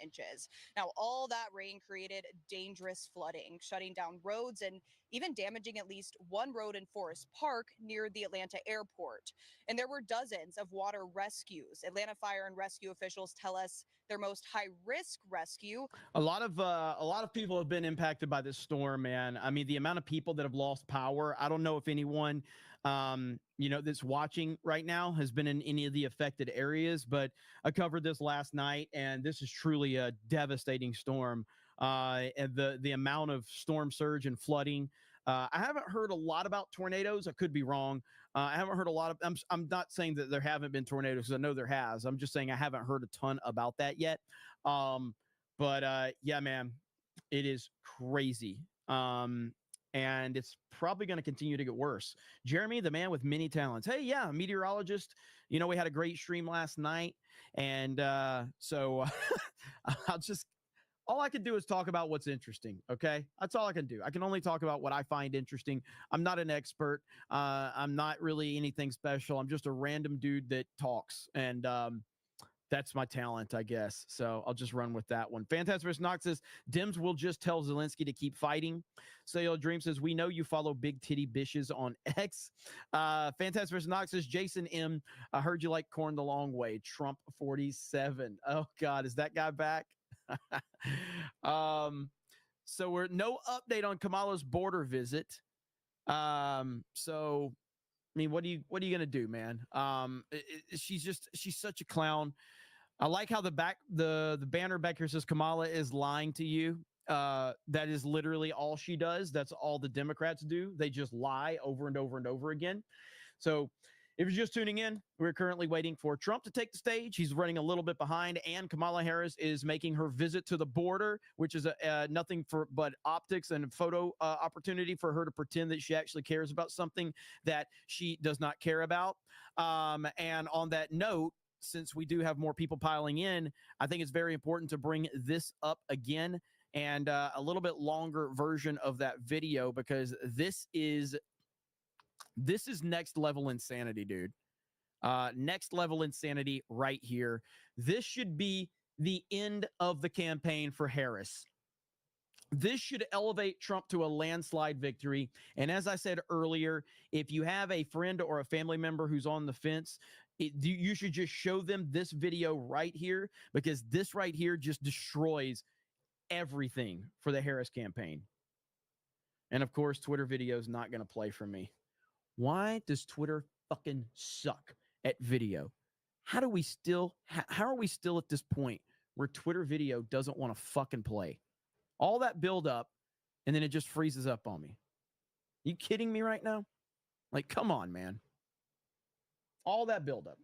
inches. Now, all that rain created dangerous flooding, shutting down roads and even damaging at least one road in Forest Park near the Atlanta airport. And there were dozens of water rescues. Atlanta Fire and Rescue officials tell us their most high-risk rescue. A lot of people have been impacted by this storm, man. I mean, the amount of people that have lost power. I don't know if anyone, that's watching right now has been in any of the affected areas, but I covered this last night, and this is truly a devastating storm. And the amount of storm surge and flooding. I haven't heard a lot about tornadoes. I could be wrong. I haven't heard a lot of. I'm not saying that there haven't been tornadoes, because I know there has. I'm just saying I haven't heard a ton about that yet. But yeah, man, it is crazy. And it's probably going to continue to get worse. Jeremy, the man with many talents. Hey, yeah, meteorologist. You know, we had a great stream last night, and so all I can do is talk about what's interesting. Okay. That's all I can do. I can only talk about what I find interesting. I'm not an expert. I'm not really anything special. I'm just a random dude that talks. And that's my talent, I guess. So I'll just run with that one. Fantastic vs. Knox says, Dems will just tell Zelensky to keep fighting. Sayo Dream says, we know you follow big titty bitches on X. Fantastic vs. Knox says, Jason M, I heard you like corn the long way. Trump 47. Oh, God. Is that guy back? So we're no update on Kamala's border visit. So I mean, what are you gonna do, man? She's such a clown. I like how the banner back here says Kamala is lying to you. That is literally all she does. That's all the Democrats do. They just lie over and over and over again. So if you're just tuning in, we're currently waiting for Trump to take the stage. He's running a little bit behind, and Kamala Harris is making her visit to the border, which is nothing but optics and photo opportunity for her to pretend that she actually cares about something that she does not care about. And on that note, since we do have more people piling in, I think it's very important to bring this up again and a little bit longer version of that video, because this is next level insanity, dude. Next level insanity right here. This should be the end of the campaign for Harris. This should elevate Trump to a landslide victory. And as I said earlier, if you have a friend or a family member who's on the fence, you should just show them this video right here, because this right here just destroys everything for the Harris campaign. And of course, Twitter video is not going to play for me. Why does Twitter fucking suck at video? How are we still at this point where Twitter video doesn't want to fucking play? All that build up, and then it just freezes up on me. You kidding me right now? Like, come on, man. All that build up.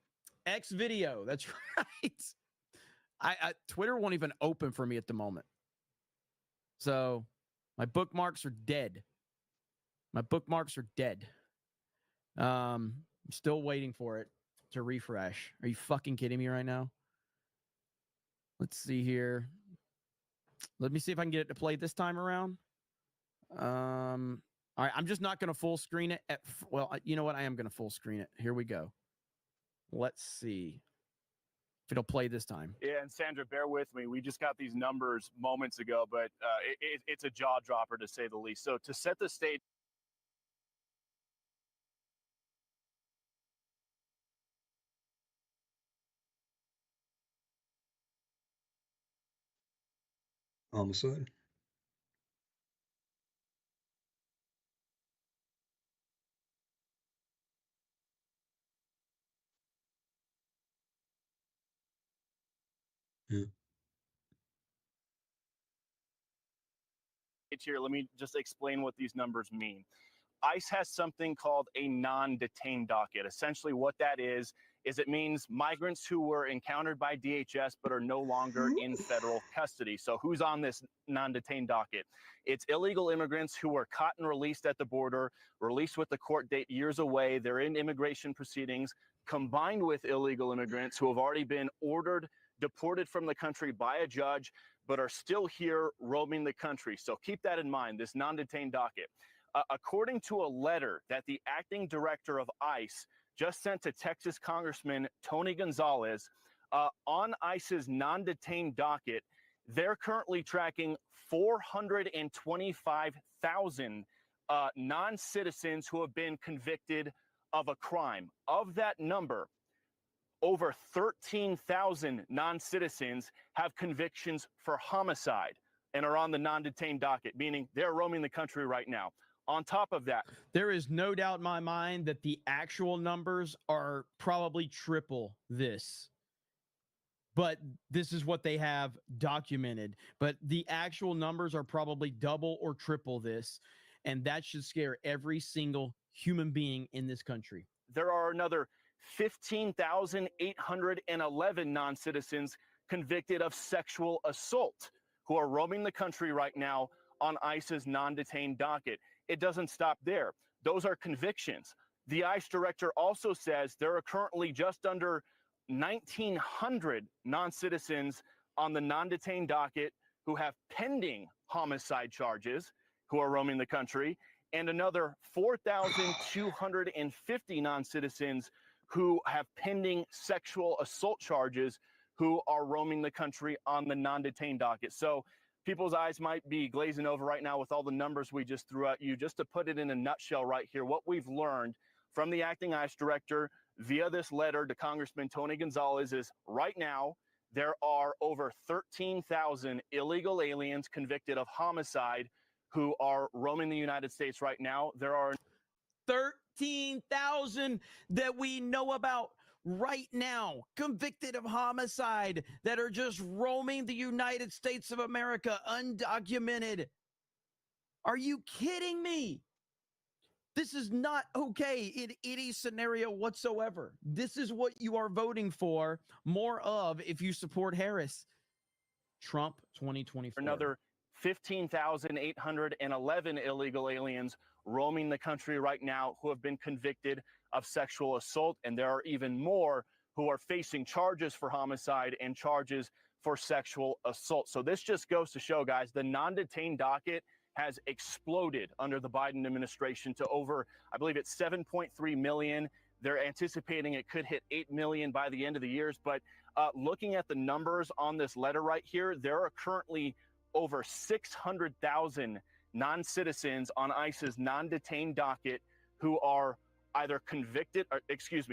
X video, that's right. Twitter won't even open for me at the moment. So my bookmarks are dead. I'm still waiting for it to refresh. Are you fucking kidding me right now? Let's see here. Let me see if I can get it to play this time around. All right, I'm just not going to full screen it. Well, you know what? I am going to full screen it. Here we go. Let's see if it'll play this time. Yeah, and Sandra, bear with me. We just got these numbers moments ago, but it's a jaw dropper to say the least. So to set the stage. Homicide. Yeah. Here, let me just explain what these numbers mean. ICE has something called a non-detained docket. Essentially what that is it means migrants who were encountered by DHS but are no longer in federal custody. So who's on this non-detained docket? It's illegal immigrants who were caught and released at the border, released with the court date years away. They're in immigration proceedings, combined with illegal immigrants who have already been ordered, deported from the country by a judge, but are still here roaming the country. So keep that in mind, this non-detained docket. According to a letter that the acting director of ICE just sent to Texas Congressman Tony Gonzalez, on ICE's non-detained docket, they're currently tracking 425,000 non-citizens who have been convicted of a crime. Of that number, over 13,000 non-citizens have convictions for homicide and are on the non-detained docket, meaning they're roaming the country right now. On top of that, there is no doubt in my mind that the actual numbers are probably triple this. But this is what they have documented. But the actual numbers are probably double or triple this. And that should scare every single human being in this country. There are another 15,811 non-citizens convicted of sexual assault who are roaming the country right now on ICE's non-detained docket. It doesn't stop there. Those are convictions. The ICE director also says there are currently just under 1,900 non-citizens on the non-detained docket who have pending homicide charges who are roaming the country, and another 4,250 non-citizens who have pending sexual assault charges who are roaming the country on the non-detained docket. So people's eyes might be glazing over right now with all the numbers we just threw at you. Just to put it in a nutshell right here, what we've learned from the acting ICE director via this letter to Congressman Tony Gonzalez is right now there are over 13,000 illegal aliens convicted of homicide who are roaming the United States right now. There are 13,000 that we know about right now, convicted of homicide, that are just roaming the United States of America undocumented. Are you kidding me? This is not okay in any scenario whatsoever. This is what you are voting for more of if you support Harris. Trump 2024. Another 15,811 illegal aliens roaming the country right now who have been convicted of sexual assault. And there are even more who are facing charges for homicide and charges for sexual assault. So this just goes to show, guys, the non-detained docket has exploded under the Biden administration to over, I believe it's 7.3 million. They're anticipating it could hit 8 million by the end of the year. But looking at the numbers on this letter right here, there are currently over 600,000 non-citizens on ICE's non-detained docket who are either convicted, or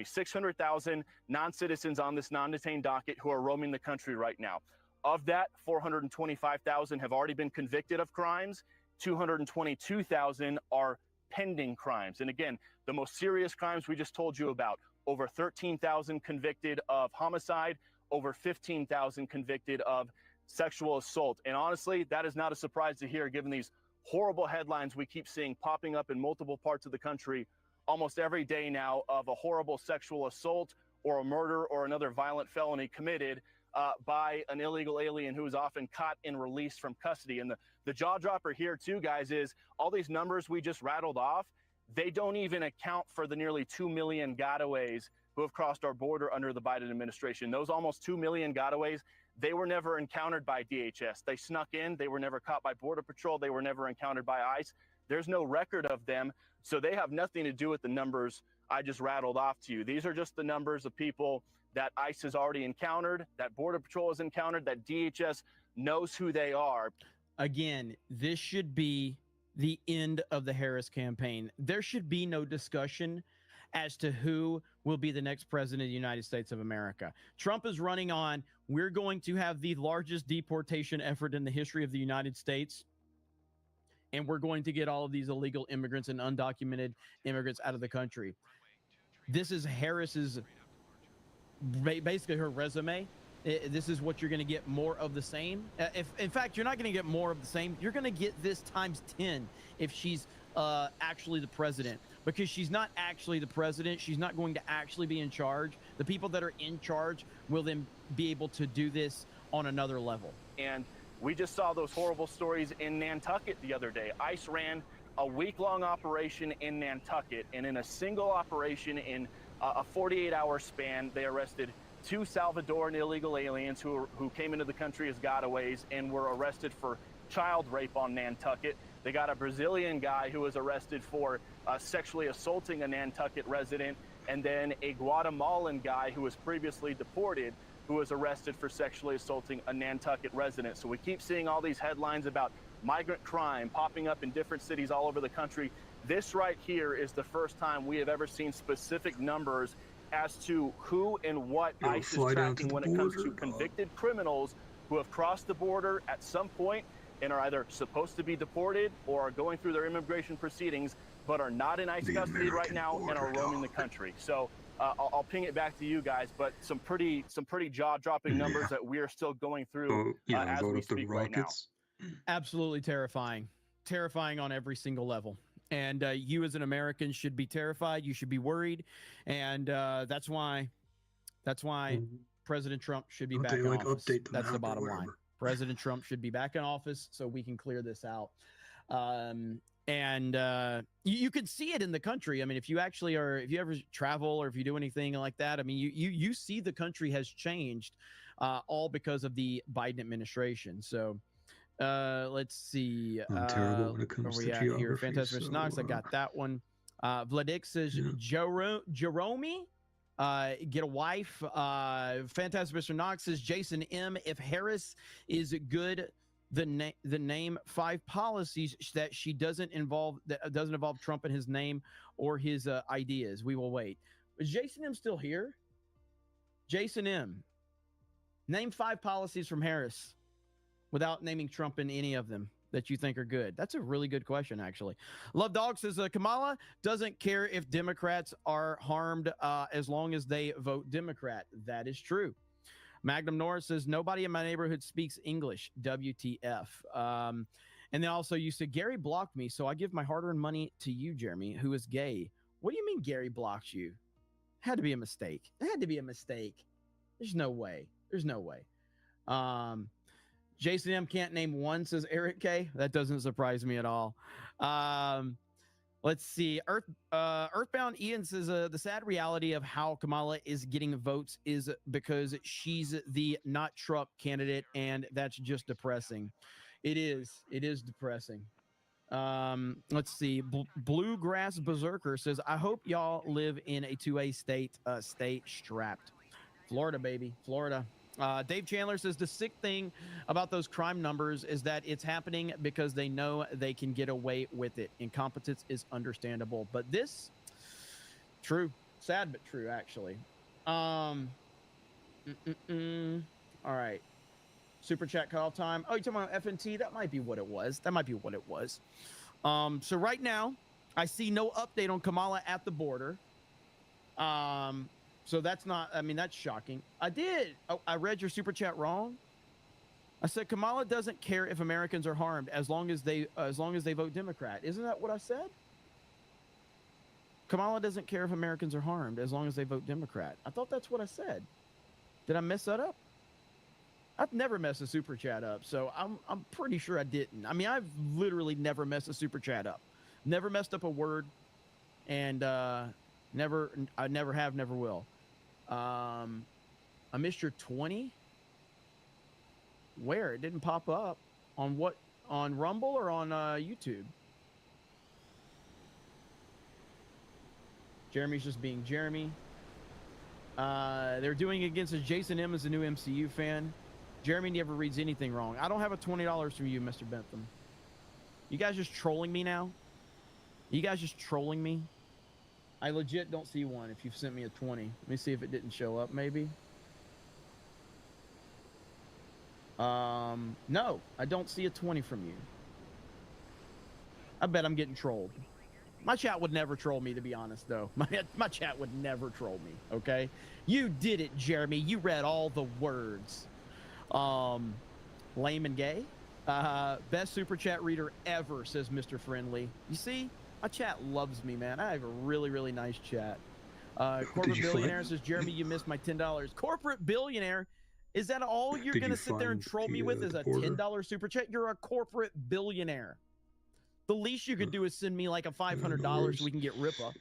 600,000 non-citizens on this non-detained docket who are roaming the country right now. Of that, 425,000 have already been convicted of crimes. 222,000 are pending crimes. And again, the most serious crimes we just told you about, over 13,000 convicted of homicide, over 15,000 convicted of sexual assault. And honestly, that is not a surprise to hear, given these horrible headlines we keep seeing popping up in multiple parts of the country almost every day now of a horrible sexual assault or a murder or another violent felony committed by an illegal alien who is often caught and released from custody. And the jaw dropper here too, guys, is all these numbers we just rattled off, they don't even account for the nearly 2 million gotaways who have crossed our border under the Biden administration. Those almost 2 million gotaways, they were never encountered by DHS. They snuck in. They were never caught by Border Patrol. They were never encountered by ICE. There's no record of them. So they have nothing to do with the numbers I just rattled off to you. These are just the numbers of people that ICE has already encountered, that Border Patrol has encountered, that DHS knows who they are. Again, this should be the end of the Harris campaign. There should be no discussion as to who will be the next president of the United States of America. Trump is running on, we're going to have the largest deportation effort in the history of the United States, and we're going to get all of these illegal immigrants and undocumented immigrants out of the country. This is Harris's, basically her resume. This is what you're going to get, more of the same. In fact, you're not going to get more of the same. You're going to get this times 10 if she's actually the president, because she's not actually the president. She's not going to actually be in charge. The people that are in charge will then be able to do this on another level. And we just saw those horrible stories in Nantucket the other day. ICE ran a week-long operation in Nantucket, and in a single operation in a 48-hour span, they arrested 2 Salvadoran illegal aliens who came into the country as gotaways and were arrested for child rape on Nantucket. They got a Brazilian guy who was arrested for sexually assaulting a Nantucket resident, and then a Guatemalan guy who was previously deported who was arrested for sexually assaulting a Nantucket resident. So we keep seeing all these headlines about migrant crime popping up in different cities all over the country. This right here is the first time we have ever seen specific numbers as to who and what ICE is tracking when it comes to convicted criminals who have crossed the border at some point and are either supposed to be deported or are going through their immigration proceedings, but are not in ICE custody right now and are roaming the country. So I'll ping it back to you guys, but some pretty jaw-dropping numbers that we are still going through as we speak right now. Absolutely terrifying. Terrifying on every single level. And you as an American should be terrified. You should be worried. And that's why President Trump should be back in office. That's the bottom line. President Trump should be back in office so we can clear this out. You can see it in the country. I mean, if you ever travel or if you do anything like that, I mean, you see the country has changed all because of the Biden administration. So let's see. I'm terrible when it comes to geography. Here? Fantastic Mr. Knox, I got that one. Vladik says, Jerome, get a wife. Fantastic Mr. Knox says, Jason M, if Harris is good, the name 5 policies that she doesn't involve Trump in his name or his ideas. We will wait. Is Jason M still here? Jason M, name 5 policies from Harris without naming Trump in any of them that you think are good. That's a really good question, actually. Love Dog says, Kamala doesn't care if Democrats are harmed as long as they vote Democrat. That is true. Magnum Norris says, nobody in my neighborhood speaks English. WTF. And then also you said, Gary blocked me, so I give my hard-earned money to you, Jeremy, who is gay. What do you mean Gary blocked you? It had to be a mistake. It had to be a mistake. There's no way. There's no way. Jason M can't name one, says Eric K. That doesn't surprise me at all. Let's see. Earthbound Ian says the sad reality of how Kamala is getting votes is because she's the not Trump candidate, and that's just depressing. It is. It is depressing. Let's see. Bluegrass Berserker says, I hope y'all live in a 2A state. Stay strapped. Florida, baby. Florida. Dave Chandler says the sick thing about those crime numbers is that it's happening because they know they can get away with it. Incompetence is understandable, but this true, sad but true, actually. All right. Super chat cutoff time. Oh, you're talking about FNT? That might be what it was. That might be what it was. So right now, I see no update on Kamala at the border. So that's not, I mean, that's shocking. I read your super chat wrong. I said Kamala doesn't care if Americans are harmed as long as they vote Democrat. Isn't that what I said? Kamala doesn't care if Americans are harmed as long as they vote Democrat. I thought that's what I said. Did I mess that up? I've never messed a super chat up, so I'm pretty sure I didn't. I mean, I've literally never messed a super chat up. Never messed up a word, and I never have, never will. I missed your 20. Where? It didn't pop up. On what? On Rumble or on YouTube? Jeremy's just being Jeremy. They're doing it against us. Jason M is a new MCU fan. Jeremy never reads anything wrong. I don't have a $20 from you, Mr. Bentham. You guys just trolling me now? You guys just trolling me? I legit don't see one if you've sent me a 20. Let me see if it didn't show up, maybe. No, I don't see a 20 from you. I bet I'm getting trolled. My chat would never troll me, to be honest, though. My chat would never troll me, okay? You did it, Jeremy. You read all the words. Lame and gay. Best super chat reader ever, says Mr. Friendly. You see? My chat loves me, man. I have a really, really nice chat. Corporate Billionaire says, Jeremy, you missed my $10. Corporate Billionaire? Is that all you're going to sit there and troll me with is a $10 super chat? You're a corporate billionaire. The least you could do is send me like a $500 so we can get Ripa.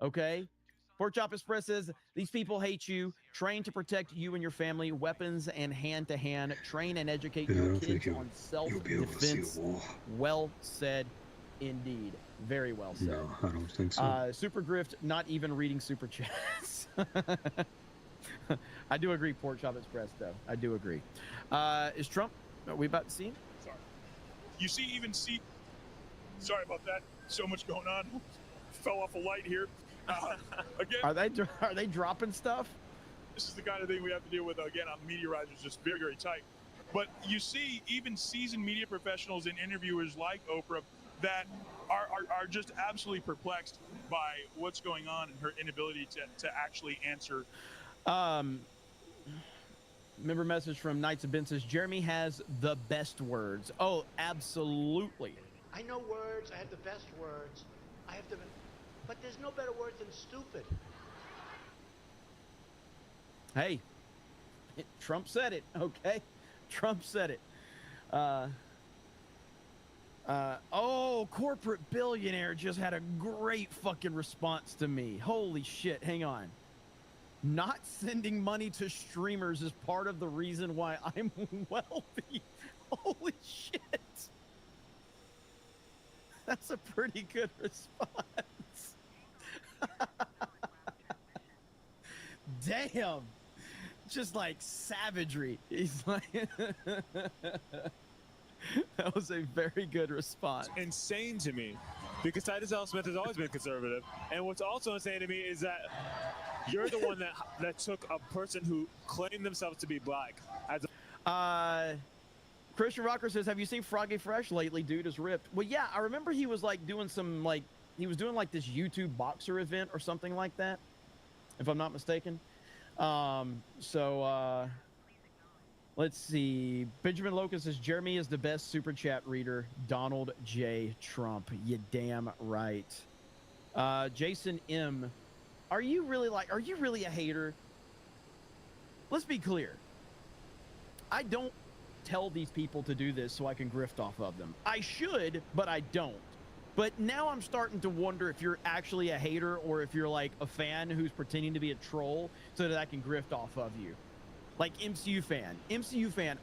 Okay? Pork Chop Express says, these people hate you. Train to protect you and your family. Weapons and hand-to-hand. Train and educate your kids on self-defense. Well said indeed. Very well said. No, I don't think so. Super Grift, not even reading super chats. I do agree, Pork Chop Express, though. I do agree. Is Trump, are we about to see him? Sorry. You see, sorry about that. So much going on. Fell off a light here. Again, are they dropping stuff? This is the kind of thing we have to deal with again on Media Risers, just very, very tight. But you see even seasoned media professionals and interviewers like Oprah that are just absolutely perplexed by what's going on and her inability to actually answer. Member message from Knights of Ben says, Jeremy has the best words. Oh, absolutely. I know words. I have the best words. I have the, but there's no better word than stupid. Hey, Trump said it, okay? Trump said it. Oh, Corporate Billionaire just had a great fucking response to me. Holy shit, hang on. Not sending money to streamers is part of the reason why I'm wealthy. Holy shit. That's a pretty good response. Damn. Just like savagery. He's like... That was a very good response. Insane to me, because Titus L. Smith has always been conservative. And what's also insane to me is that you're the one that took a person who claimed themselves to be black as a... Christian Rocker says, have you seen Froggy Fresh lately? Dude is ripped. Well, yeah, I remember he was like doing some like, he was doing like this YouTube boxer event or something like that, if I'm not mistaken. Let's see. Benjamin Locust says, Jeremy is the best super chat reader. Donald J. Trump. You damn right. Jason M. Are you really a hater? Let's be clear. I don't tell these people to do this so I can grift off of them. I should, but I don't. But now I'm starting to wonder if you're actually a hater or if you're like a fan who's pretending to be a troll so that I can grift off of you. Like MCU fan.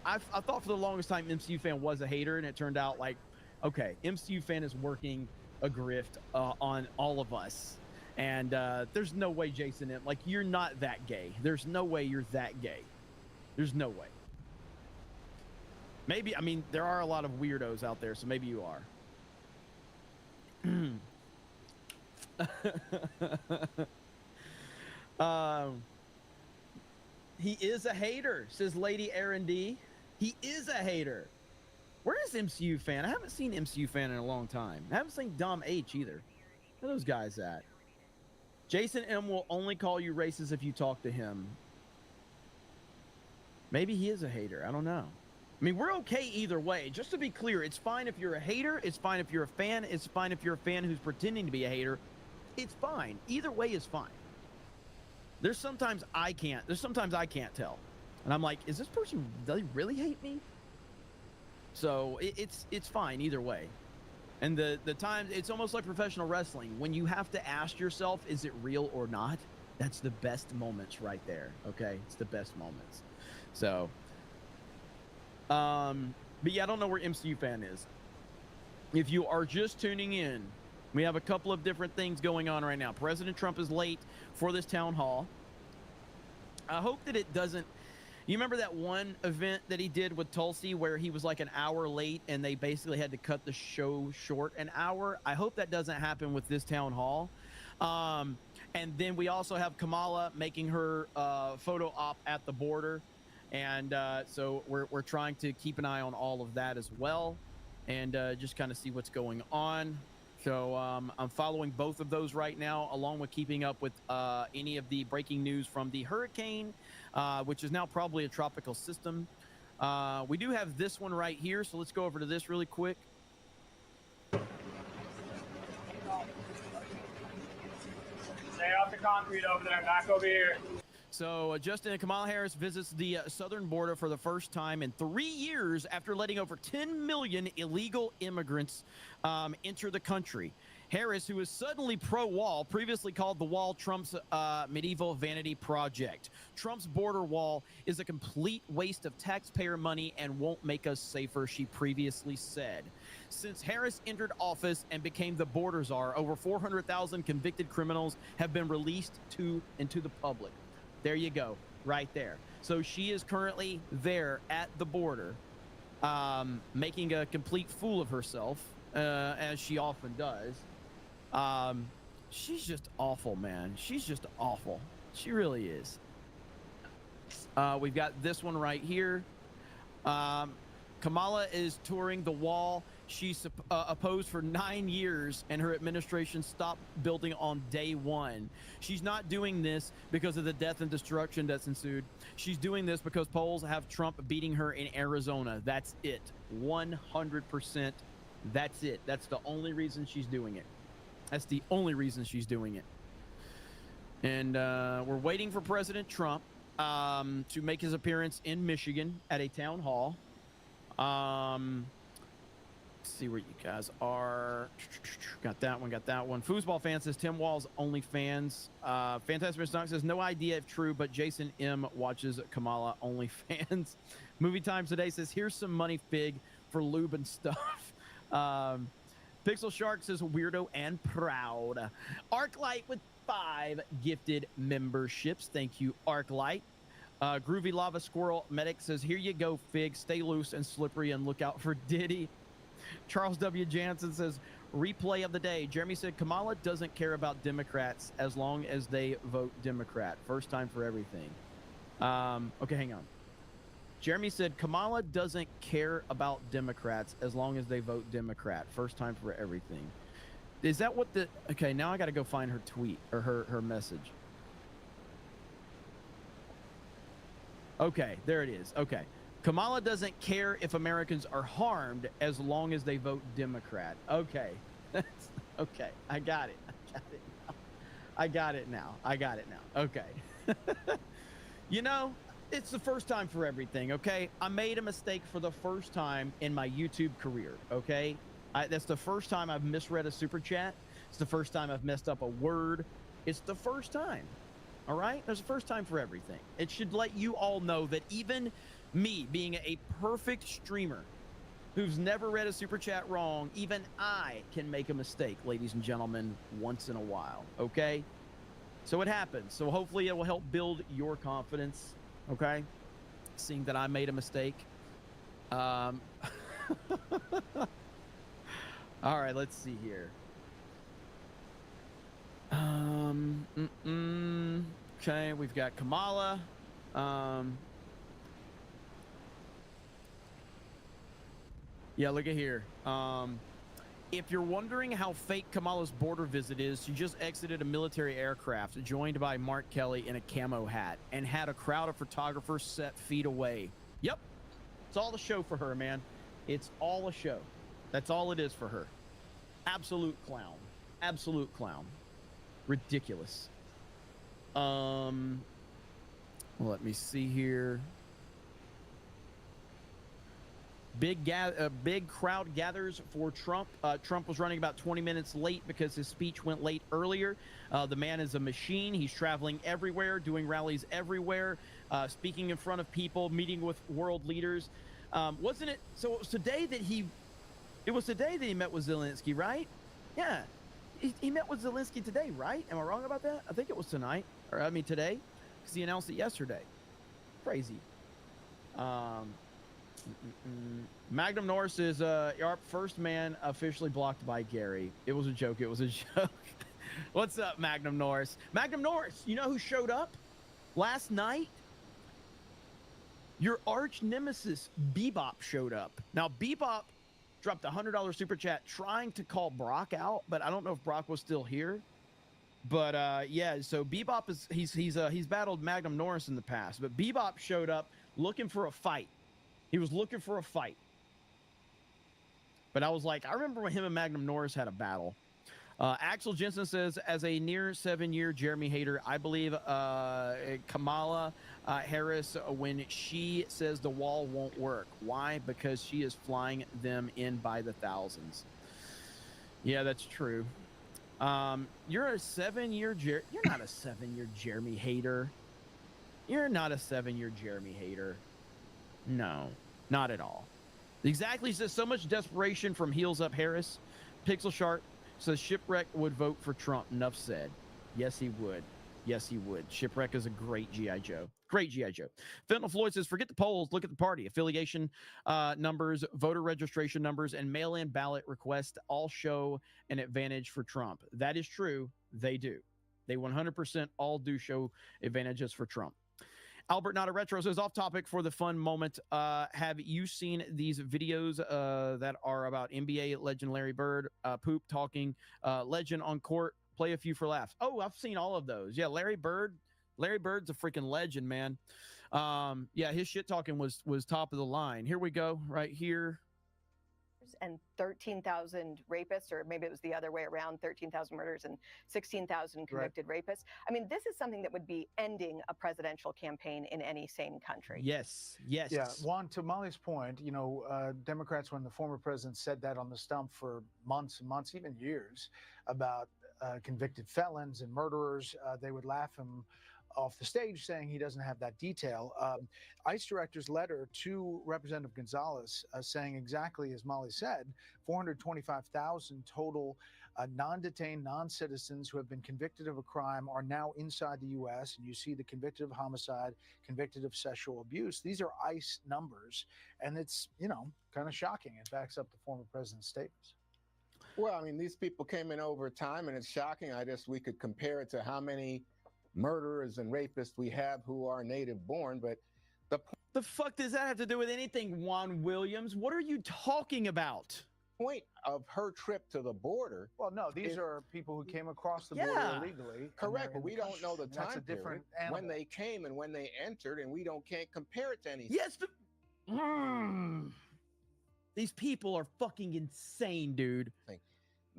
I thought for the longest time MCU fan was a hater, and it turned out like, okay, MCU fan is working a grift on all of us. And there's no way, Jason M. Like, you're not that gay. There's no way you're that gay. There's no way. Maybe, I mean, there are a lot of weirdos out there, so maybe you are. He is a hater, says Lady Aaron D. He is a hater. Where is MCU fan? I haven't seen MCU fan in a long time. I haven't seen Dom H either. Where are those guys at? Jason M will only call you racist if you talk to him. Maybe he is a hater. I don't know. I mean, we're okay either way. Just to be clear, it's fine if you're a hater. It's fine if you're a fan. It's fine if you're a fan who's pretending to be a hater. It's fine. Either way is fine. There's sometimes I can't tell. And I'm like, is this person, do they really hate me? So it's fine either way. And the times, it's almost like professional wrestling. When you have to ask yourself, is it real or not? That's the best moments right there. Okay. It's the best moments. So, but yeah, I don't know where MCU fan is. If you are just tuning in, we have a couple of different things going on right now. President Trump is late for this town hall. I hope that it doesn't. You remember that one event that he did with Tulsi where he was like an hour late and they basically had to cut the show short an hour? I hope that doesn't happen with this town hall. And then we also have Kamala making her photo op at the border. And so we're trying to keep an eye on all of that as well and just kind of see what's going on. So I'm following both of those right now, along with keeping up with any of the breaking news from the hurricane, which is now probably a tropical system. We do have this one right here, so let's go over to this really quick. Stay off the concrete over there, back over here. So Justin Kamala Harris visits the southern border for the first time in 3 years after letting over 10 million illegal immigrants enter the country. Harris, who is suddenly pro-wall, previously called the wall Trump's medieval vanity project. Trump's border wall is a complete waste of taxpayer money and won't make us safer, she previously said. Since Harris entered office and became the border czar, over 400,000 convicted criminals have been released into the public. There you go, right there. So she is currently there at the border, making a complete fool of herself, as she often does. She's just awful, man. She's just awful. She really is. We've got this one right here. Kamala is touring the wall. She's opposed for 9 years, and her administration stopped building on day one. She's not doing this because of the death and destruction that's ensued. She's doing this because polls have Trump beating her in Arizona. That's it. 100%. That's it. That's the only reason she's doing it. That's the only reason she's doing it. And we're waiting for President Trump to make his appearance in Michigan at a town hall. See where you guys are. Got that one. Foosball fan says Tim Wall's OnlyFans. Fantastic Mr. Knox says no idea if true, but Jason M watches Kamala OnlyFans. Movie Times Today says here's some money, Fig, for lube and stuff. Pixel Shark says weirdo and proud. Arclight with 5 gifted memberships. Thank you, Arclight. Groovy Lava Squirrel Medic says here you go, Fig. Stay loose and slippery and look out for Diddy. Charles W. Jansen says, replay of the day. Jeremy said, Kamala doesn't care about Democrats as long as they vote Democrat. First time for everything. Okay, hang on. Jeremy said, Kamala doesn't care about Democrats as long as they vote Democrat. First time for everything. Is that what the... Okay, now I got to go find her tweet or her message. Okay, there it is. Okay. Kamala doesn't care if Americans are harmed as long as they vote Democrat. Okay. Okay. I got it. I got it now. Okay. You know, it's the first time for everything, okay? I made a mistake for the first time in my YouTube career, okay? That's the first time I've misread a super chat. It's the first time I've messed up a word. It's the first time. All right? There's a first time for everything. It should let you all know that even me, being a perfect streamer who's never read a super chat wrong, even I can make a mistake, ladies and gentlemen, once in a while. Okay? So it happens. So hopefully it will help build your confidence. Okay? Seeing that I made a mistake. All right, let's see here. Okay, we've got Kamala. Yeah, look at here. If you're wondering how fake Kamala's border visit is, she just exited a military aircraft joined by Mark Kelly in a camo hat and had a crowd of photographers set feet away. Yep. It's all a show for her, man. It's all a show. That's all it is for her. Absolute clown. Absolute clown. Ridiculous. Let me see here. Big crowd gathers for Trump. Trump was running about 20 minutes late because his speech went late earlier. The man is a machine. He's traveling everywhere, doing rallies everywhere, speaking in front of people, meeting with world leaders. Wasn't it? So it was today that he met with Zelensky, right? Yeah. He met with Zelensky today, right? Am I wrong about that? I think it was tonight, or I mean today, because he announced it yesterday. Crazy. Magnum Norris is our first man officially blocked by Gary. It was a joke. It was a joke. What's up, Magnum Norris? Magnum Norris, you know who showed up last night? Your arch nemesis, Bebop, showed up. Now, Bebop dropped a $100 super chat trying to call Brock out, but I don't know if Brock was still here. But yeah, so Bebop is he's battled Magnum Norris in the past, but Bebop showed up looking for a fight. He was looking for a fight. But I was like, I remember when him and Magnum Norris had a battle. Axel Jensen says, as a near 7-year Jeremy hater, I believe Kamala Harris, when she says the wall won't work. Why? Because she is flying them in by the thousands. Yeah, that's true. You're a 7-year you're not a 7-year Jeremy hater. You're not a 7-year Jeremy hater. No, not at all. Exactly, says so much desperation from Heels Up Harris. Pixel Shark says Shipwreck would vote for Trump. Enough said. Yes, he would. Yes, he would. Shipwreck is a great G.I. Joe. Great G.I. Joe. Fentanyl Floyd says, forget the polls, look at the party. Affiliation numbers, voter registration numbers, and mail-in ballot requests all show an advantage for Trump. That is true. They do. They 100% all do show advantages for Trump. Albert Not a Retro says, off topic for the fun moment. Have you seen these videos that are about NBA legend Larry Bird, poop talking legend on court? Play a few for laughs. Oh, I've seen all of those. Yeah, Larry Bird's a freaking legend, man. Yeah, his shit talking was top of the line. Here we go, right here. And 13,000 rapists, or maybe it was the other way around, 13,000 murders and 16,000 convicted rapists. I mean, this is something that would be ending a presidential campaign in any sane country. Yes, yes. Yeah, Juan, to Molly's point, you know, Democrats, when the former president said that on the stump for months and months, even years, about convicted felons and murderers, they would laugh him off the stage saying he doesn't have that detail. ICE director's letter to Representative Gonzalez saying exactly as Molly said, 425,000 total non-detained non-citizens who have been convicted of a crime are now inside the U.S. And you see the convicted of homicide, convicted of sexual abuse. These are ICE numbers. And it's, you know, kind of shocking. It backs up the former president's statements. Well, I mean, these people came in over time, and it's shocking. I guess we could compare it to how many murderers and rapists we have who are native born, but the fuck does that have to do with anything, Juan Williams? What are you talking about? Point of her trip to the border. Well, no, these are people who came across the border illegally. Correct, but we don't know the time That's a different period when they came and when they entered, and we can't compare it to anything. Yes, but these people are fucking insane, dude.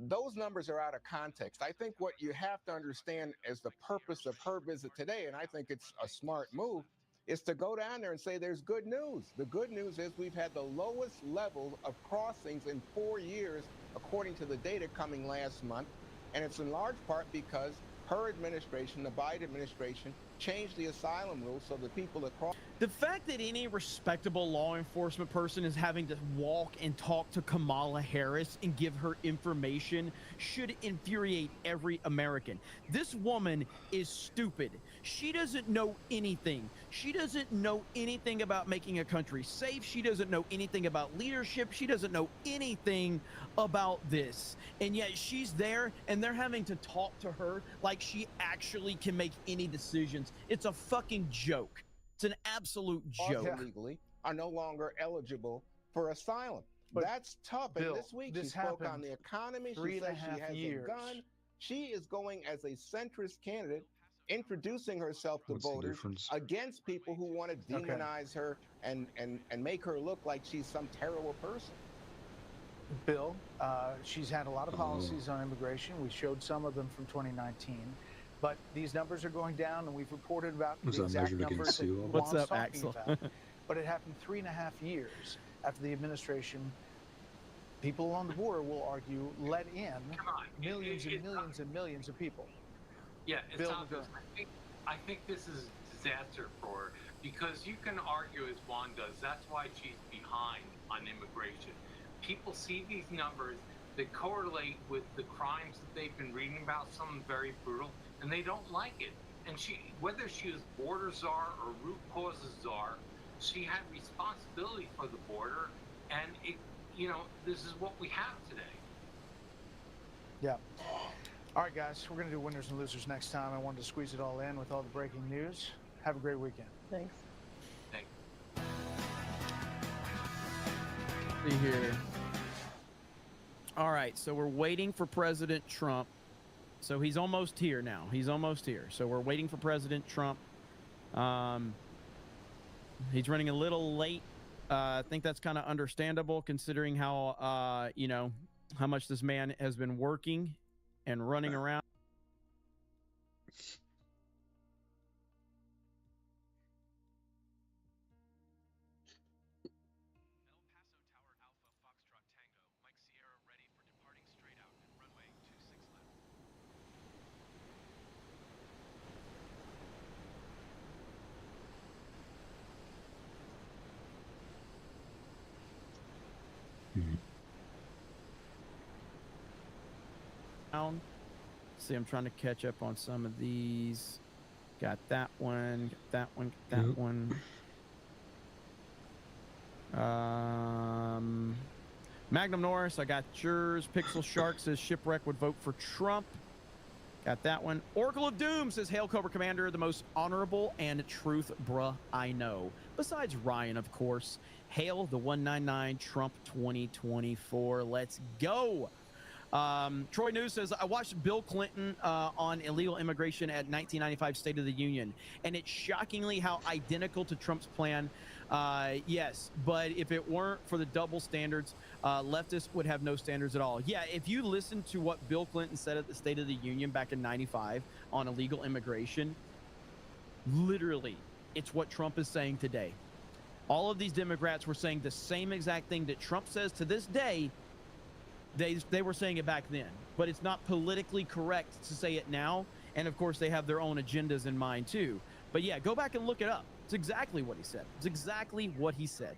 Those numbers are out of context. I think what you have to understand is the purpose of her visit today, and I think it's a smart move, is to go down there and say there's good news. The good news is we've had the lowest level of crossings in 4 years, according to the data coming last month. And it's in large part because her administration, the Biden administration, changed the asylum rules so the people that cross. The fact that any respectable law enforcement person is having to walk and talk to Kamala Harris and give her information should infuriate every American. This woman is stupid. She doesn't know anything. She doesn't know anything about making a country safe. She doesn't know anything about leadership. She doesn't know anything about this. And yet she's there and they're having to talk to her like she actually can make any decisions. It's a fucking joke. It's an absolute joke. Illegally are no longer eligible for asylum. But that's tough. Bill, and this week this she spoke on happened the economy. She 3.5 says she has years. a gun. She is going as a centrist candidate, introducing herself to What's the voters difference? against people who want to demonize her and make her look like she's some terrible person. Bill, she's had a lot of policies on immigration. We showed some of them from 2019. But these numbers are going down, and we've reported about Was the that exact measured numbers against that sea level? What's Juan's up, talking Axel? about. But it happened 3.5 years after the administration. People along the border will argue let in millions and millions and millions of people. Yeah, it's Bill obvious. I think this is a disaster for her because you can argue as Juan does. That's why she's behind on immigration. People see these numbers that correlate with the crimes that they've been reading about, some very brutal, and they don't like it. And she, whether she was border czar or root causes czar, she had responsibility for the border, and it, you know, this is what we have today. Yeah. All right, guys, we're going to do winners and losers next time. I wanted to squeeze it all in with all the breaking news. Have a great weekend. Thanks. See here. All right, so we're waiting for President Trump. So he's almost here now. He's almost here. So we're waiting for President Trump. He's running a little late. I think that's kind of understandable considering how, you know, how much this man has been working and running around. See, I'm trying to catch up on some of these. Got that one, got that one, got that one. Magnum Norris, I got yours. Pixel Shark says Shipwreck would vote for Trump. Got that one. Oracle of Doom says Hail Cobra Commander, the most honorable and truth bruh I know. Besides Ryan, of course. Hail the 199 Trump 2024. Let's go. Troy News says, I watched Bill Clinton on illegal immigration at 1995 State of the Union, and it's shockingly how identical to Trump's plan. Yes, but if it weren't for the double standards, leftists would have no standards at all. Yeah, if you listen to what Bill Clinton said at the State of the Union back in 95 on illegal immigration, literally, it's what Trump is saying today. All of these Democrats were saying the same exact thing that Trump says to this day. They were saying it back then, but it's not politically correct to say it now. And of course, they have their own agendas in mind too. But yeah, go back and look it up. It's exactly what he said. It's exactly what he said.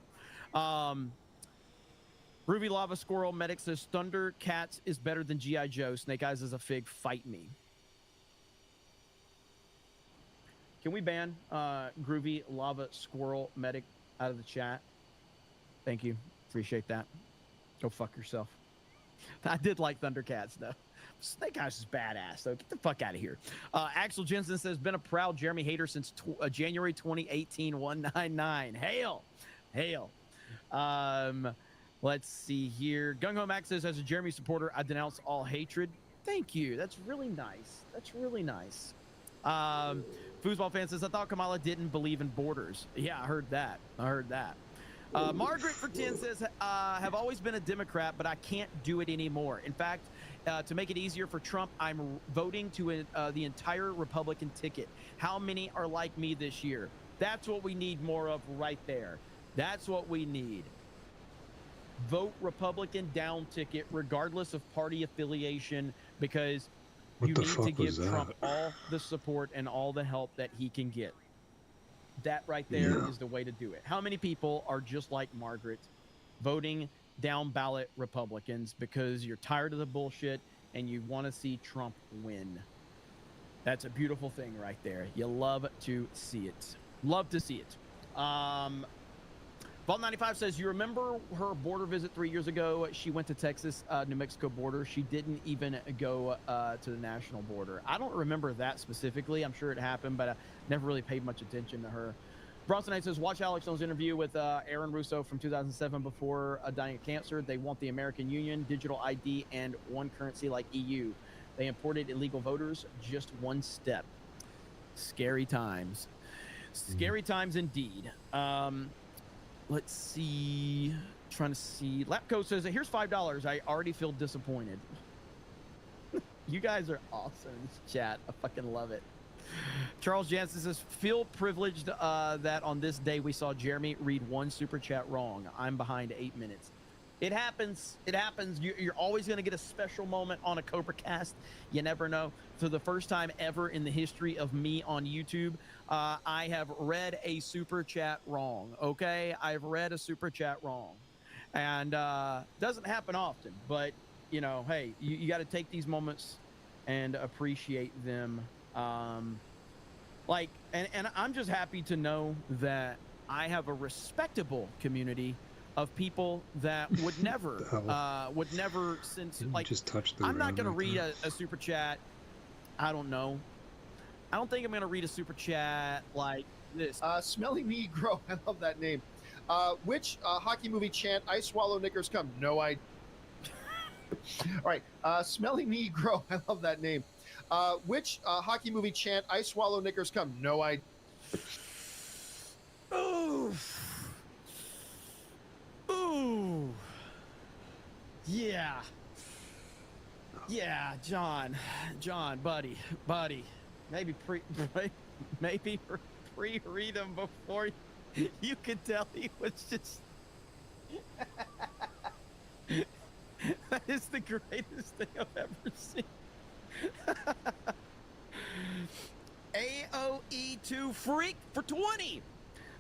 Ruby Lava Squirrel Medic says Thundercats is better than G.I. Joe. Snake Eyes is a fig. Fight me. Can we ban Groovy Lava Squirrel Medic out of the chat? Thank you. Appreciate that. Go fuck yourself. I did like Thundercats, though. Snake Eyes is badass, though. Get the fuck out of here. Axel Jensen says, been a proud Jeremy hater since January 2018, 199. Hail. Hail. Let's see here. Gung Ho Max says, as a Jeremy supporter, I denounce all hatred. Thank you. That's really nice. That's really nice. Foosball fan says, I thought Kamala didn't believe in borders. Yeah, I heard that. I heard that. Margaret for 10 says, have always been a Democrat, but I can't do it anymore. In fact, to make it easier for Trump, I'm voting to the entire Republican ticket. How many are like me this year? That's what we need more of right there. That's what we need. Vote Republican down ticket, regardless of party affiliation, because you need to give Trump all the support and all the help that he can get. That right there is the way to do it. How many people are just like Margaret, voting down ballot Republicans because you're tired of the bullshit and you want to see Trump win? That's a beautiful thing right there. You love to see it. Love to see it. Vault 95 says, you remember her border visit 3 years ago? She went to Texas, New Mexico border. She didn't even go to the national border. I don't remember that specifically. I'm sure it happened, but I never really paid much attention to her. Bronson Knight says, watch Alex Jones' interview with Aaron Russo from 2007 before dying of cancer. They want the American Union, digital ID, and one currency like EU. They imported illegal voters, just one step. Scary times. Scary times indeed. Let's see. Trying to see. Lapco says, here's $5. I already feel disappointed. You guys are awesome in this chat. I fucking love it. Charles Jansen says, feel privileged that on this day we saw Jeremy read one super chat wrong. I'm behind 8 minutes. It happens. It happens. You're always going to get a special moment on a Cobra Cast. You never know. For the first time ever in the history of me on YouTube, I have read a super chat wrong. Okay, I've read a super chat wrong, and doesn't happen often. But you know, hey, you got to take these moments and appreciate them. And I'm just happy to know that I have a respectable community of people that would never since like just touch the I'm not going to ground read a super chat. I don't know. I don't think I'm going to read a super chat like this. Smelly Negro. I love that name. Which hockey movie chant, I swallow knickers come? No idea. All right. Smelly Negro. I love that name. Which hockey movie chant, I swallow knickers come? No idea. Ooh. Ooh. Yeah. Yeah, John, buddy. Maybe pre-read him before you could tell he was just. That is the greatest thing I've ever seen. AOE2 Freak for 20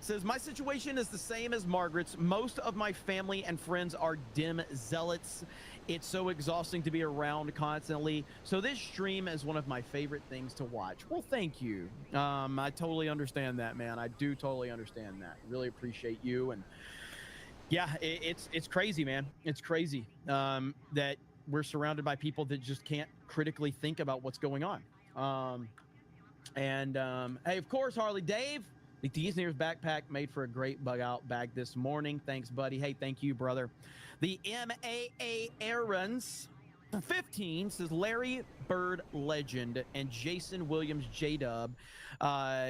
says, my situation is the same as Margaret's. Most of my family and friends are dim zealots. It's so exhausting to be around constantly. So this stream is one of my favorite things to watch. Well, thank you. I totally understand that, man. I do totally understand that. Really appreciate you. And yeah, it's crazy, man. It's crazy that we're surrounded by people that just can't critically think about what's going on. Hey, of course, Harley Dave, the Disney's backpack made for a great bug out bag this morning. Thanks, buddy. Hey, thank you, brother. The MAA Aarons for 15 says Larry Bird legend and Jason Williams J-Dub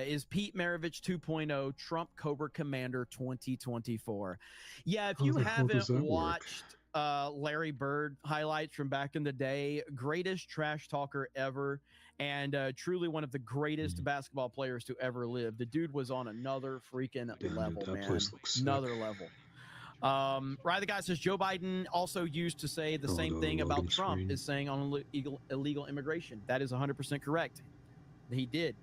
is Pete Maravich 2.0 Trump Cobra Commander 2024. Yeah, if you haven't watched Larry Bird highlights from back in the day, greatest trash talker ever, and truly one of the greatest basketball players to ever live. The dude was on another freaking level, man. Another level. Right, the guy says Joe Biden also used to say the same thing about Trump is saying on illegal immigration. That is 100% correct. He did.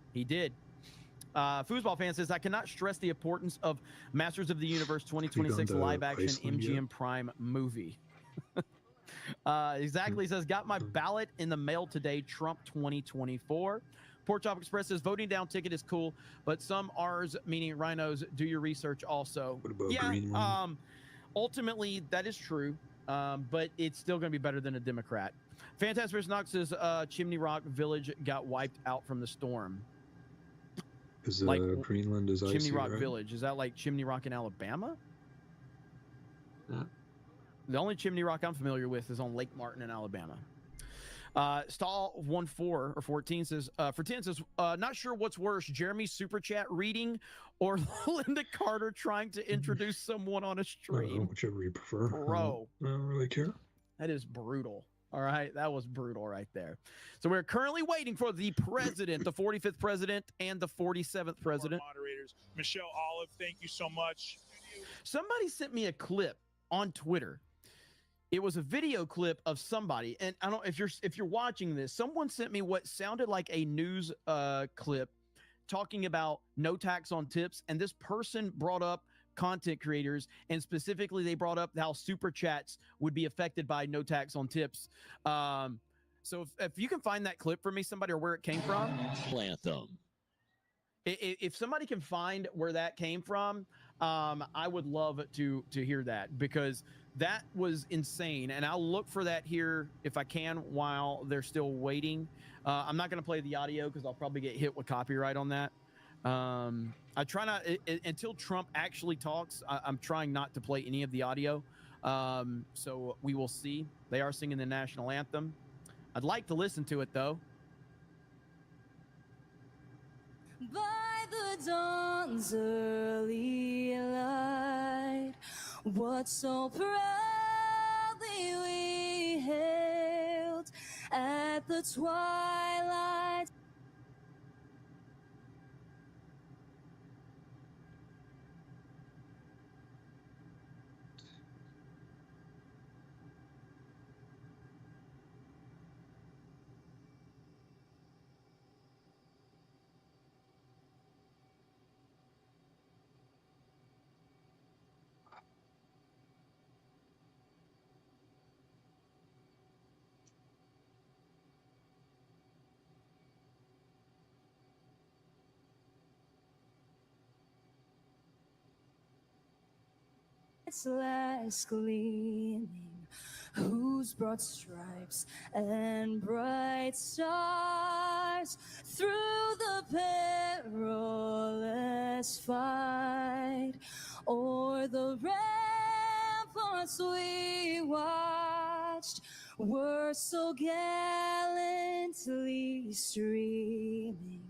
Foosball fan says, I cannot stress the importance of Masters of the Universe 2026 live action MGM Prime movie. Exactly says, got my ballot in the mail today, Trump 2024. Pork Chop Express says, voting down ticket is cool, but some R's, meaning rhinos, do your research also. What about Greenland? Ultimately, that is true, but it's still going to be better than a Democrat. Fantastic Knox says, Chimney Rock Village got wiped out from the storm. Is Greenland is Chimney icy, Rock right? Village. Is that like Chimney Rock in Alabama? Yeah. The only Chimney Rock I'm familiar with is on Lake Martin in Alabama. Stall 14 or 14 says, for 10 says, not sure what's worse, Jeremy's super chat reading or Linda Carter trying to introduce someone on a stream. Whichever you prefer. Bro. I don't really care. That is brutal. All right. That was brutal right there. So we're currently waiting for the president, the 45th president and the 47th president. Moderators years. Michelle Olive, thank you so much. Somebody sent me a clip on Twitter. It was a video clip of somebody, and I don't know if you're watching this. Someone sent me what sounded like a news clip talking about no tax on tips, and this person brought up content creators, and specifically they brought up how super chats would be affected by no tax on tips. So if you can find that clip for me, somebody, or where it came from, Anthem. If somebody can find where that came from, I would love to hear that, because that was insane. And I'll look for that here if I can while they're still waiting. I'm not going to play the audio because I'll probably get hit with copyright on that. I try not until Trump actually talks. I'm trying not to play any of the audio. So we will see. They are singing the national anthem. I'd like to listen to it though. By the dawn's early light, what so proudly we hailed at the twilight. Its last gleaming, whose broad stripes and bright stars through the perilous fight o'er the ramparts we watched were so gallantly streaming,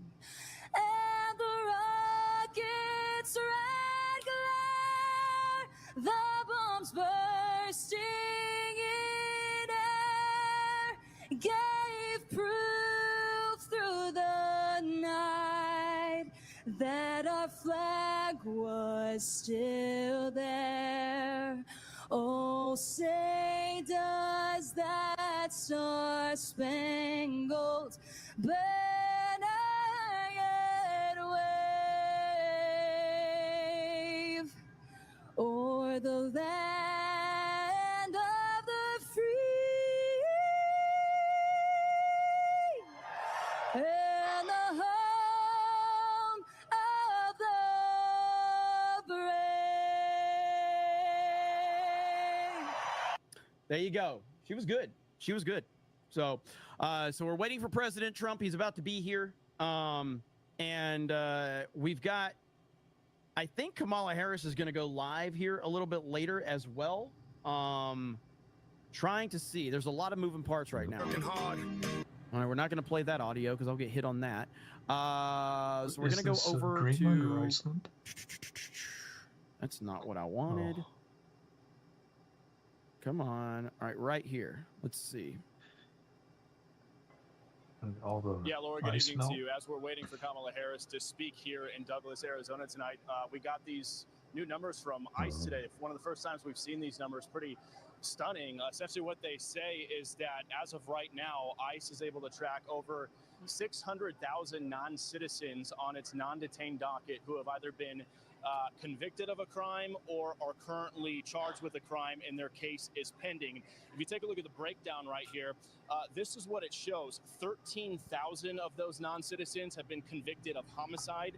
and the rocket's red glare, the bombs bursting in air, gave proof through the night that our flag was still there. Oh, say does that star-spangled banner yet wave o'er the land of the free and the home of the brave? There you go. She was good. She was good. So, so we're waiting for President Trump. He's about to be here. And we've got, I think Kamala Harris is going to go live here a little bit later as well. Trying to see. There's a lot of moving parts right now. Working hard. All right, we're not going to play that audio because I'll get hit on that. So we're going to go over Greenland to or Iceland? That's not what I wanted. Oh. Come on. All right, right here. Let's see. And all the Yeah, Laura, good ice evening melt? to you. As we're waiting for Kamala Harris to speak here in Douglas, Arizona tonight, we got these new numbers from ICE today. One of the first times we've seen these numbers, pretty stunning. Essentially what they say is that as of right now, ICE is able to track over 600,000 non-citizens on its non-detained docket who have either been convicted of a crime or are currently charged with a crime and their case is pending. If you take a look at the breakdown right here, this is what it shows. 13,000 of those non-citizens have been convicted of homicide.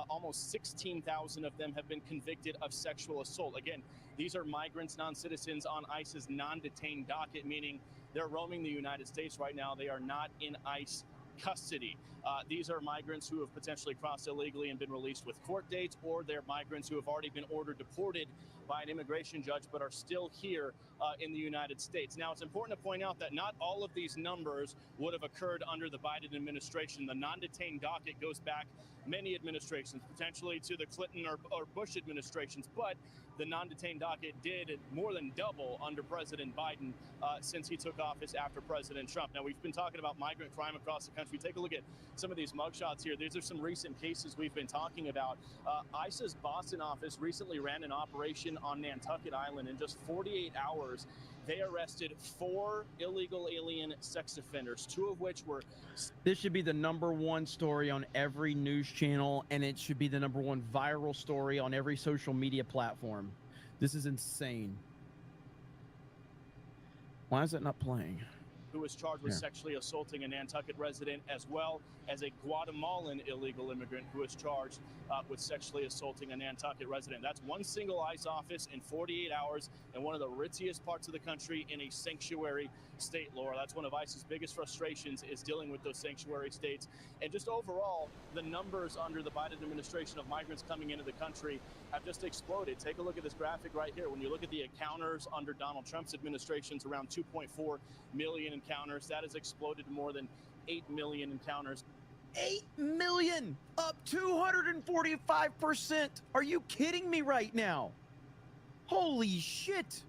Almost 16,000 of them have been convicted of sexual assault. Again, these are migrants, non-citizens on ICE's non-detained docket, meaning they're roaming the United States right now. They are not in ICE custody. These are migrants who have potentially crossed illegally and been released with court dates, or they're migrants who have already been ordered deported by an immigration judge but are still here in the United States. Now, it's important to point out that not all of these numbers would have occurred under the Biden administration. The non-detained docket goes back many administrations, potentially to the Clinton or Bush administrations, but the non-detained docket did more than double under President Biden since he took office after President Trump. Now, we've been talking about migrant crime across the country. Take a look at some of these mugshots here. These are some recent cases we've been talking about. ICE's Boston office recently ran an operation on Nantucket Island. In just 48 hours, they arrested 4 illegal alien sex offenders, 2 of which were... This should be the #1 story on every news channel, and it should be the #1 viral story on every social media platform. This is insane. Why is it not playing? Who was charged with sexually assaulting a Nantucket resident, as well as a Guatemalan illegal immigrant who was charged with sexually assaulting a Nantucket resident. That's one single ICE office in 48 hours in one of the ritziest parts of the country in a sanctuary state, Laura. That's one of ICE's biggest frustrations, is dealing with those sanctuary states. And just overall, the numbers under the Biden administration of migrants coming into the country have just exploded. Take a look at this graphic right here. When you look at the encounters under Donald Trump's administration's around 2.4 million encounters, that has exploded to more than 8 million encounters. 8 million, up 245%. Are you kidding me right now? Holy shit.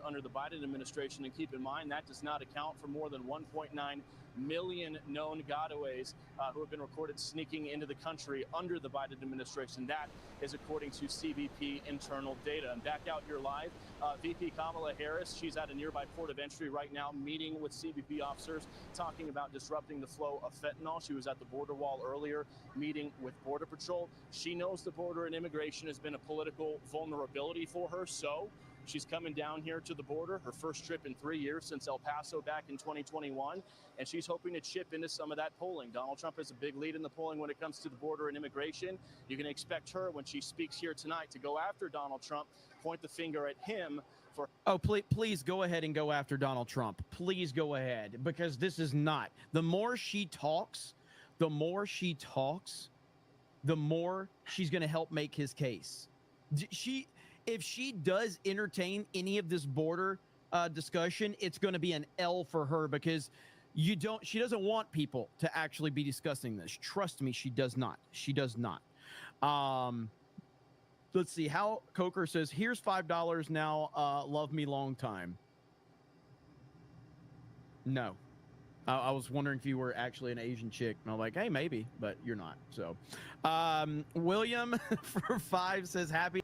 Under the Biden administration, and keep in mind that does not account for more than 1.9 million known gotaways who have been recorded sneaking into the country under the Biden administration. That is according to CBP internal data. And back out here live, VP Kamala Harris, she's at a nearby port of entry right now, meeting with CBP officers, talking about disrupting the flow of fentanyl. She was at the border wall earlier, meeting with Border Patrol. She knows the border and immigration has been a political vulnerability for her, so she's coming down here to the border, her first trip in 3 years since El Paso back in 2021, and she's hoping to chip into some of that polling. Donald Trump has a big lead in the polling when it comes to the border and immigration. You can expect her, when she speaks here tonight, to go after Donald Trump, point the finger at him for... Oh, please go ahead and go after Donald Trump. Please go ahead, because this is not. The more she talks, the more she's going to help make his case. If she does entertain any of this border discussion, it's going to be an L for her, because she doesn't want people to actually be discussing this. Trust me, she does not. She does not. Let's see. How Coker says, here's $5 now. Love me long time. No. I was wondering if you were actually an Asian chick. And I'm like, hey, maybe, but you're not. So William for 5 says, happy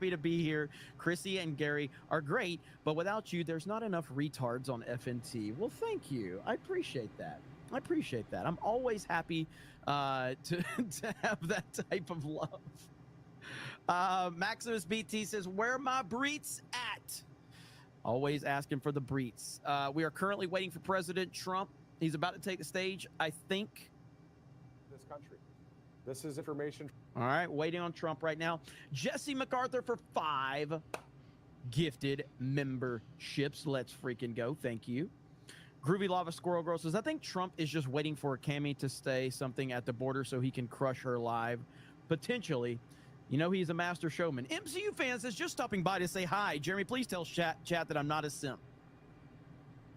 to be here. Chrissy and Gary are great, but without you, there's not enough retards on FNT. Well, thank you. I appreciate that. I'm always happy to have that type of love. Maximus BT says, where are my breets at? Always asking for the breets. We are currently waiting for President Trump. He's about to take the stage, I think. This country. This is information. All right, waiting on Trump right now. Jesse MacArthur for 5 gifted memberships. Let's freaking go. Thank you. Groovy Lava Squirrel Girl says, I think Trump is just waiting for Cammie to say something at the border so he can crush her live. Potentially. You know, he's a master showman. MCU fan says, just stopping by to say hi. Jeremy, please tell chat that I'm not a simp.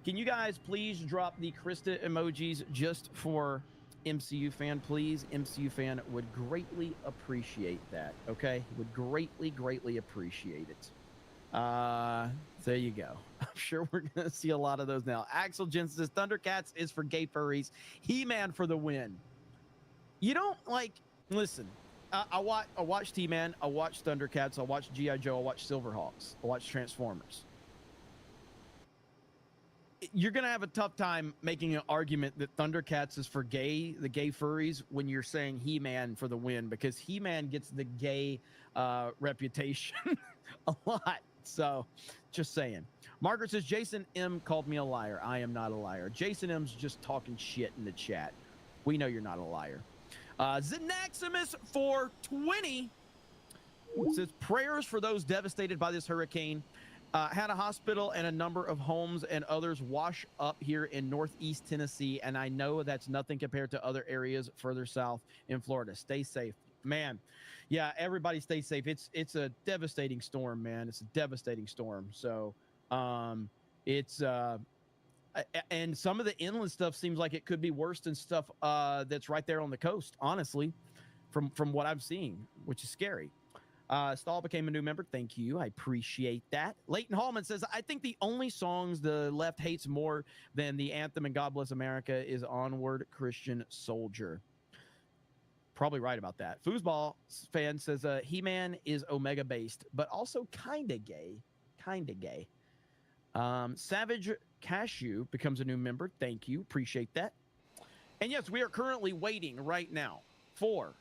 Can you guys please drop the Krista emojis just for MCU fan, please? MCU fan would greatly appreciate that. Okay, would greatly appreciate it. There you go. I'm sure we're gonna see a lot of those now. Axel Jensen says, Thundercats is for gay furries. He-Man for the win. You don't like. Listen, I watch T-Man. I watch Thundercats. I watch G.I. Joe. I watch Silverhawks. I watch Transformers. You're going to have a tough time making an argument that Thundercats is for the gay furries, when you're saying He-Man for the win, because He-Man gets the gay reputation a lot. So just saying. Margaret says, Jason M called me a liar. I am not a liar. Jason M's just talking shit in the chat. We know you're not a liar. Zenaximus for 20 says, prayers for those devastated by this hurricane. Had a hospital and a number of homes and others wash up here in Northeast Tennessee, and I know that's nothing compared to other areas further south in Florida. Stay safe, man. Yeah, everybody stay safe. It's a devastating storm, man. It's a devastating storm. So it's and some of the inland stuff seems like it could be worse than stuff that's right there on the coast, honestly, from what I'm seeing, which is scary. Stahl became a new member. Thank you. I appreciate that. Leighton Hallman says, I think the only songs the left hates more than the anthem and God Bless America is Onward Christian Soldier. Probably right about that. Foosball fan says, He-Man is Omega based, but also kind of gay. Kind of gay. Savage Cashew becomes a new member. Thank you. Appreciate that. And yes, we are currently waiting right now for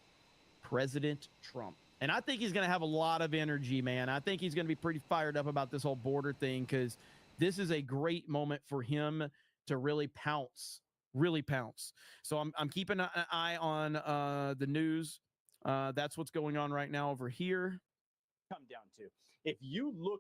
President Trump. And I think he's going to have a lot of energy, man. I think he's going to be pretty fired up about this whole border thing because this is a great moment for him to really pounce, really pounce. So I'm keeping an eye on the news. That's what's going on right now over here. Come down to if you look